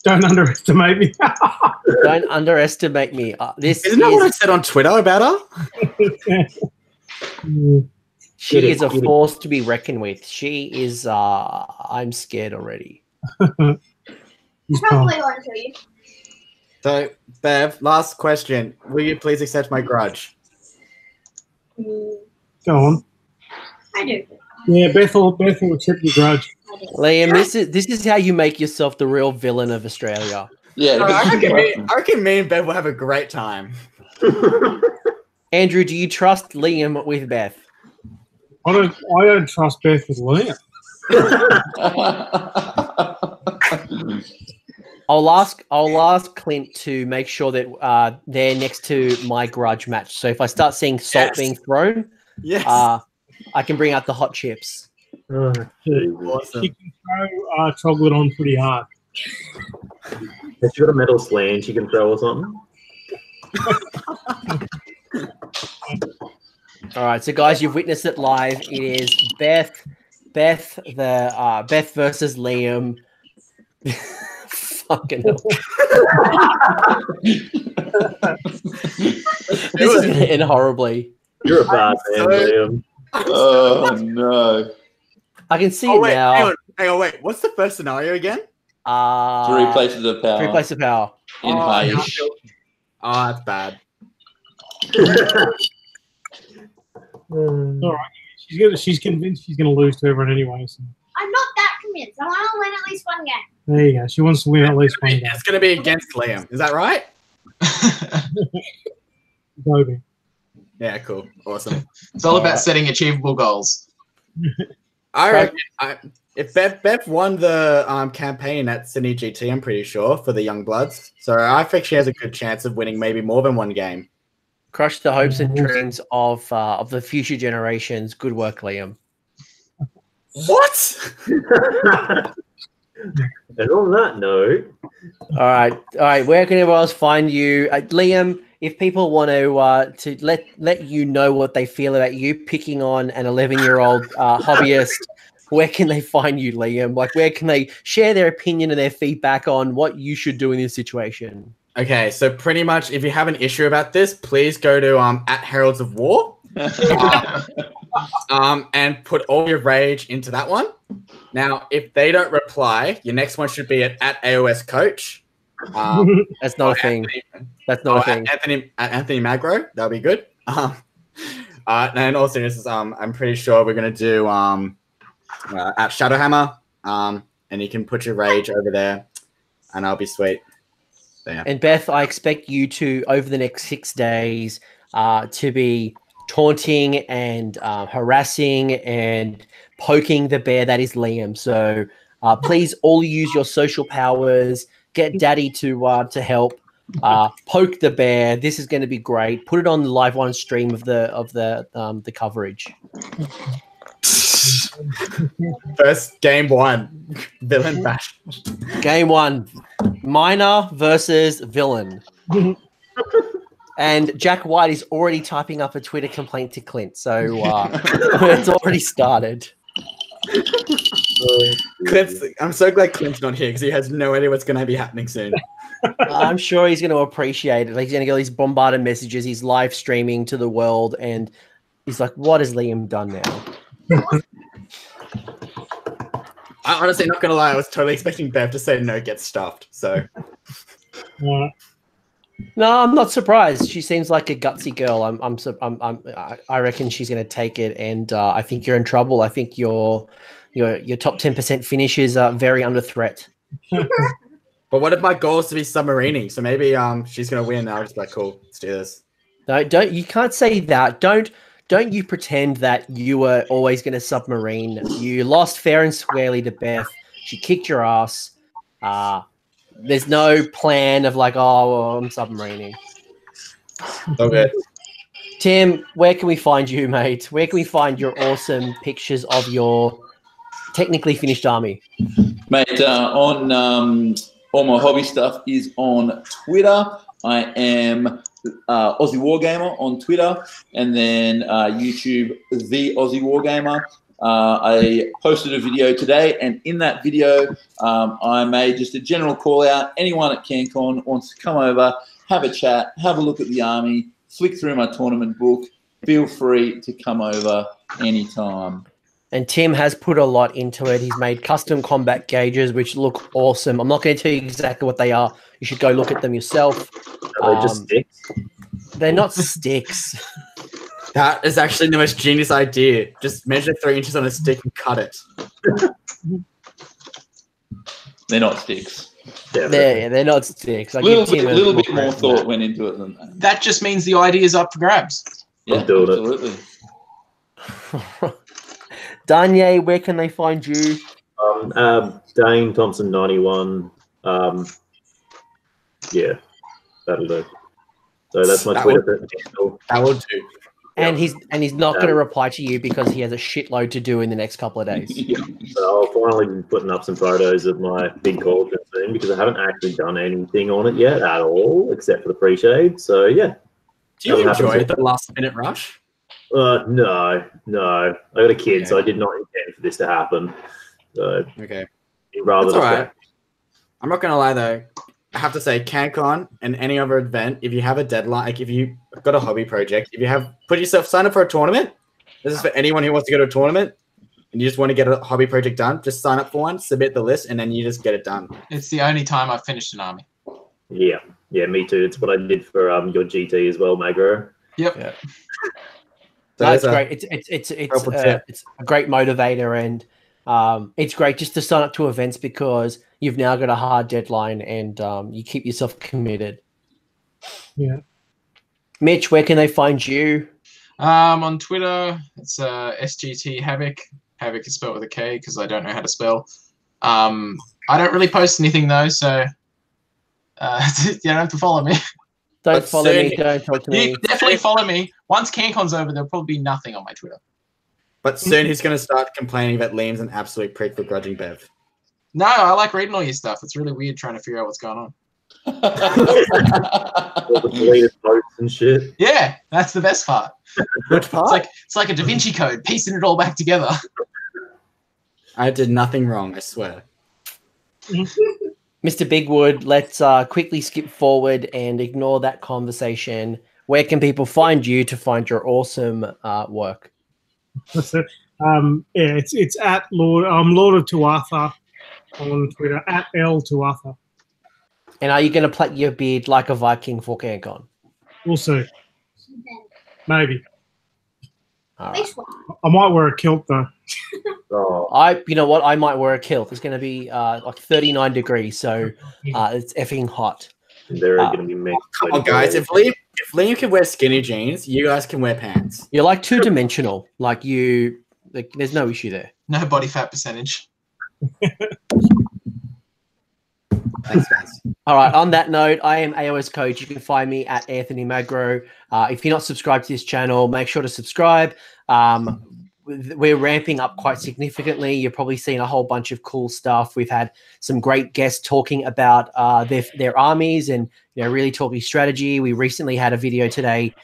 Don't underestimate me. Don't underestimate me. Isn't that what I said on Twitter about her? She is a force to be reckoned with. She is. I'm scared already. He's Probably going to you. So, Bev, last question. Will you please accept my grudge? Go on. I do. Yeah, Beth will accept your grudge. Liam, this is how you make yourself the real villain of Australia. Yeah, I reckon me and Bev will have a great time. Andrew, do you trust Liam with Beth? I don't trust Beth with Liam. I'll ask Clint to make sure that they're next to my grudge match. So if I start seeing salt being thrown, I can bring out the hot chips. Awesome. She can throw chocolate on pretty hard. Has she got a metal sling she can throw or something? All right, so guys, you've witnessed it live. It is Beth versus Liam. Fucking hell. This is going to end horribly. You're a bad man, Liam. Oh no! I can see it now. Hang on, wait. What's the first scenario again? 3 places of power. 3 places of power. In Page. Oh, that's bad. All right. She's convinced she's going to lose to everyone anyway. So. I'm not that convinced. I want to win at least one game. There you go. She wants to win at least one game. It's going to be against Liam. Is that right? Toby. Yeah, cool. Awesome. It's all about setting achievable goals. I reckon if Beth won the campaign at Sydney GT, I'm pretty sure, for the Young Bloods. So I think she has a good chance of winning maybe more than one game. Crush the hopes and dreams of the future generations. Good work, Liam. What? And on that note, all right. Where can everyone else find you, Liam? If people want to let you know what they feel about you picking on an 11-year-old hobbyist, where can they find you, Liam? Like, where can they share their opinion and their feedback on what you should do in this situation? Okay, so pretty much, if you have an issue about this, please go to at Heralds of War, and put all your rage into that one. Now, if they don't reply, your next one should be at AOS Coach. That's not a thing. That's not a thing. Anthony Magro, that'll be good. And in all seriousness, I'm pretty sure we're gonna do at Shadowhammer, and you can put your rage over there, and I'll be sweet. So, yeah. And Beth, I expect you to, over the next 6 days, to be taunting and harassing and poking the bear that is Liam. So please all use your social powers. Get Daddy to help. Poke the bear. This is going to be great. Put it on the live one stream of the coverage. First game 1, villain bash. Game 1, Miner versus villain. And Jack White is already typing up a Twitter complaint to Clint, so it's already started. I'm so glad Clint's not here because he has no idea what's going to be happening soon. I'm sure he's going to appreciate it. Like, he's going to get these bombarded messages. He's live streaming to the world, and he's like, "What has Liam done now?" I'm honestly not going to lie. I was totally expecting Bev to say no, get stuffed. So. No, I'm not surprised. She seems like a gutsy girl. I reckon she's going to take it, and I think you're in trouble. I think your top 10% finishes are very under threat. But what if my goal is to be submarining? So maybe she's going to win. I'll just be like, cool, let's do this. No, don't. You can't say that. Don't you pretend that you were always going to submarine. You lost fair and squarely to Beth. She kicked your ass. There's no plan of like, oh, well, I'm submarining. Okay. Tim, where can we find you, mate? Where can we find your awesome pictures of your technically finished army? Mate, on all my hobby stuff is on Twitter. I am Aussie Wargamer on Twitter, and then YouTube, The Aussie Wargamer. I posted a video today, and in that video, I made just a general call out. Anyone at CanCon wants to come over, have a chat, have a look at the army, flick through my tournament book. Feel free to come over anytime. And Tim has put a lot into it. He's made custom combat gauges, which look awesome. I'm not going to tell you exactly what they are. You should go look at them yourself. Are they just sticks? They're not sticks. That is actually the most genius idea. Just measure 3 inches on a stick and cut it. They're not sticks. They're not sticks. A little bit more thought went into it than that. That just means the idea is up for grabs. Yeah, absolutely. Danye, where can they find you? Dane Thompson 91. Yeah, that'll do. So that's my Twitter. That will do. And he's not going to reply to you because he has a shitload to do in the next couple of days. So I'll finally be putting up some photos of my big cauldron soon because I haven't actually done anything on it yet at all, except for the pre-shade. So yeah. Do you enjoy the last minute rush? No. I got a kid, so I did not intend for this to happen. So okay. Rather That's all right. I'm not going to lie though. I have to say, CanCon and any other event, if you have a deadline, like if you've got a hobby project, if you have sign up for a tournament. This is for anyone who wants to go to a tournament and you just want to get a hobby project done. Just sign up for one, submit the list, and then you just get it done. It's the only time I've finished an army. Yeah, me too. It's what I did for your GT as well, Magro. Yep. Yeah. That's great. It's a great motivator, and it's great just to sign up to events because you've now got a hard deadline and you keep yourself committed. Yeah. Mitch, where can they find you? On Twitter, it's SGT Havoc. Havoc is spelled with a K because I don't know how to spell. I don't really post anything though, so you don't have to follow me. Don't follow me. Don't talk to me. You definitely follow me. Once CanCon's over, there'll probably be nothing on my Twitter. But soon he's going to start complaining that Liam's an absolute prick for grudging Bev. No, I like reading all your stuff. It's really weird trying to figure out what's going on. All the deleted posts and shit. Yeah, that's the best part. Which part? It's like a Da Vinci Code, piecing it all back together. I did nothing wrong, I swear. Mr. Bigwood, let's quickly skip forward and ignore that conversation. Where can people find you to find your awesome work? That's it. Yeah, it's at Lord. I'm Lord of Tuatha on Twitter, at L Tuatha. And are you going to plait your beard like a Viking for CanCon? We'll see. Maybe. All right. I might wear a kilt though. Oh, You know what? I might wear a kilt. It's going to be like 39 degrees, so it's effing hot. they're going to be mixed. Come on, guys. If Liam can wear skinny jeans, you guys can wear pants. You're like two-dimensional. Like there's no issue there. No body fat percentage. Thanks, guys. All right. On that note, I am AOS Coach. You can find me at Anthony Magro. If you're not subscribed to this channel, make sure to subscribe. We're ramping up quite significantly. You're probably seeing a whole bunch of cool stuff. We've had some great guests talking about their armies and really talking strategy. We recently had a video today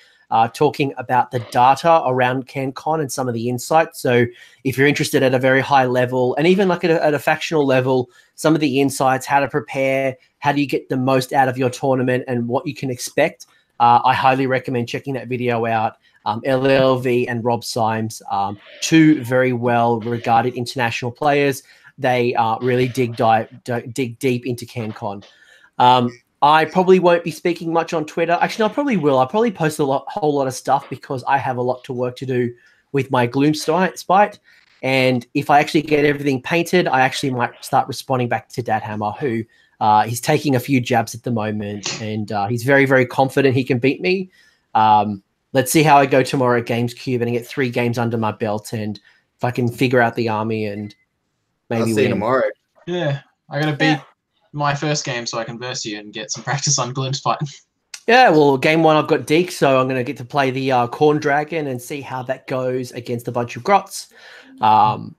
talking about the data around CanCon and some of the insights. So if you're interested at a very high level and even like at a factional level, some of the insights, how to prepare, how do you get the most out of your tournament and what you can expect, I highly recommend checking that video out. LLV and Rob Symes, two very well-regarded international players. They really dig deep into CanCon. I probably won't be speaking much on Twitter. Actually, no, I probably will. I'll probably post whole lot of stuff because I have a lot to work to do with my Gloom Spite. And if I actually get everything painted, I actually might start responding back to Dadhammer, who he's taking a few jabs at the moment, and he's very, very confident he can beat me. Let's see how I go tomorrow at Games Cube and I get 3 games under my belt, and if I can figure out the army and maybe I'll see you tomorrow. Yeah, I gotta beat my first game so I can verse you and get some practice on Gloom's fight. Yeah, well, game 1 I've got Deke, so I'm going to get to play the Corn Dragon and see how that goes against a bunch of Grots. I'm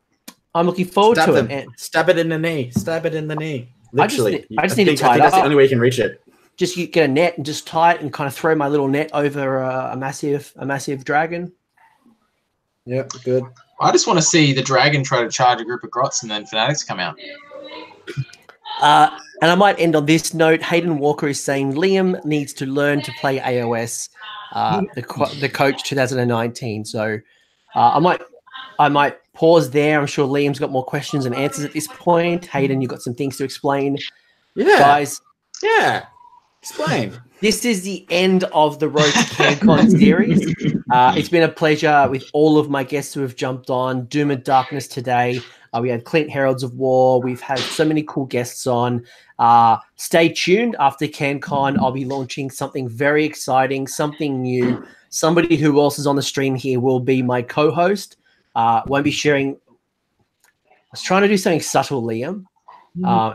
looking forward to it. And Stab it in the knee. Stab it in the knee. Literally. I just need to tie it That's up. the only way you can reach it. Just get a net and just tie it and kind of throw my little net over a massive dragon. Yep, good. I just want to see the dragon try to charge a group of Grots and then Fanatics come out. And I might end on this note. Hayden Walker is saying Liam needs to learn to play AOS, the coach 2019. So I might pause there. I'm sure Liam's got more questions and answers at this point. Hayden, you've got some things to explain. Yeah. Guys. Yeah. Explain. This is the end of the Road to CanCon series. It's been a pleasure with all of my guests who have jumped on. Doom and Darkness today. We had Clint Heralds of War. We've had so many cool guests on. Stay tuned. After CanCon, I'll be launching something very exciting, something new. Somebody who else is on the stream here will be my co-host. Won't be sharing. I was trying to do something subtle, Liam.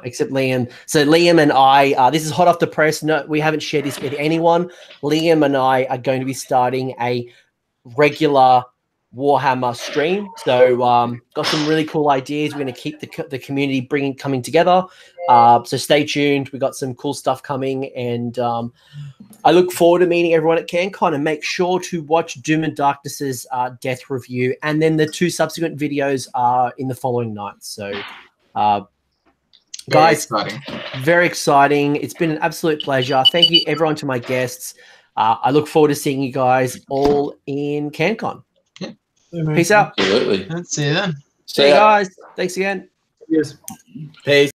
Except Liam. So Liam and I, this is hot off the press. No, we haven't shared this with anyone. Liam and I are going to be starting a regular Warhammer stream. So got some really cool ideas. We're going to keep the community coming together. So stay tuned. We got some cool stuff coming, and I look forward to meeting everyone at CanCon. And make sure to watch Doom and Darkness's death review, and then the 2 subsequent videos are in the following nights. So. Guys, very exciting. It's been an absolute pleasure. Thank you, everyone, to my guests. I look forward to seeing you guys all in CanCon. Yeah. Peace out. Absolutely. Let's see you then. See you guys. Thanks again. Cheers. Peace.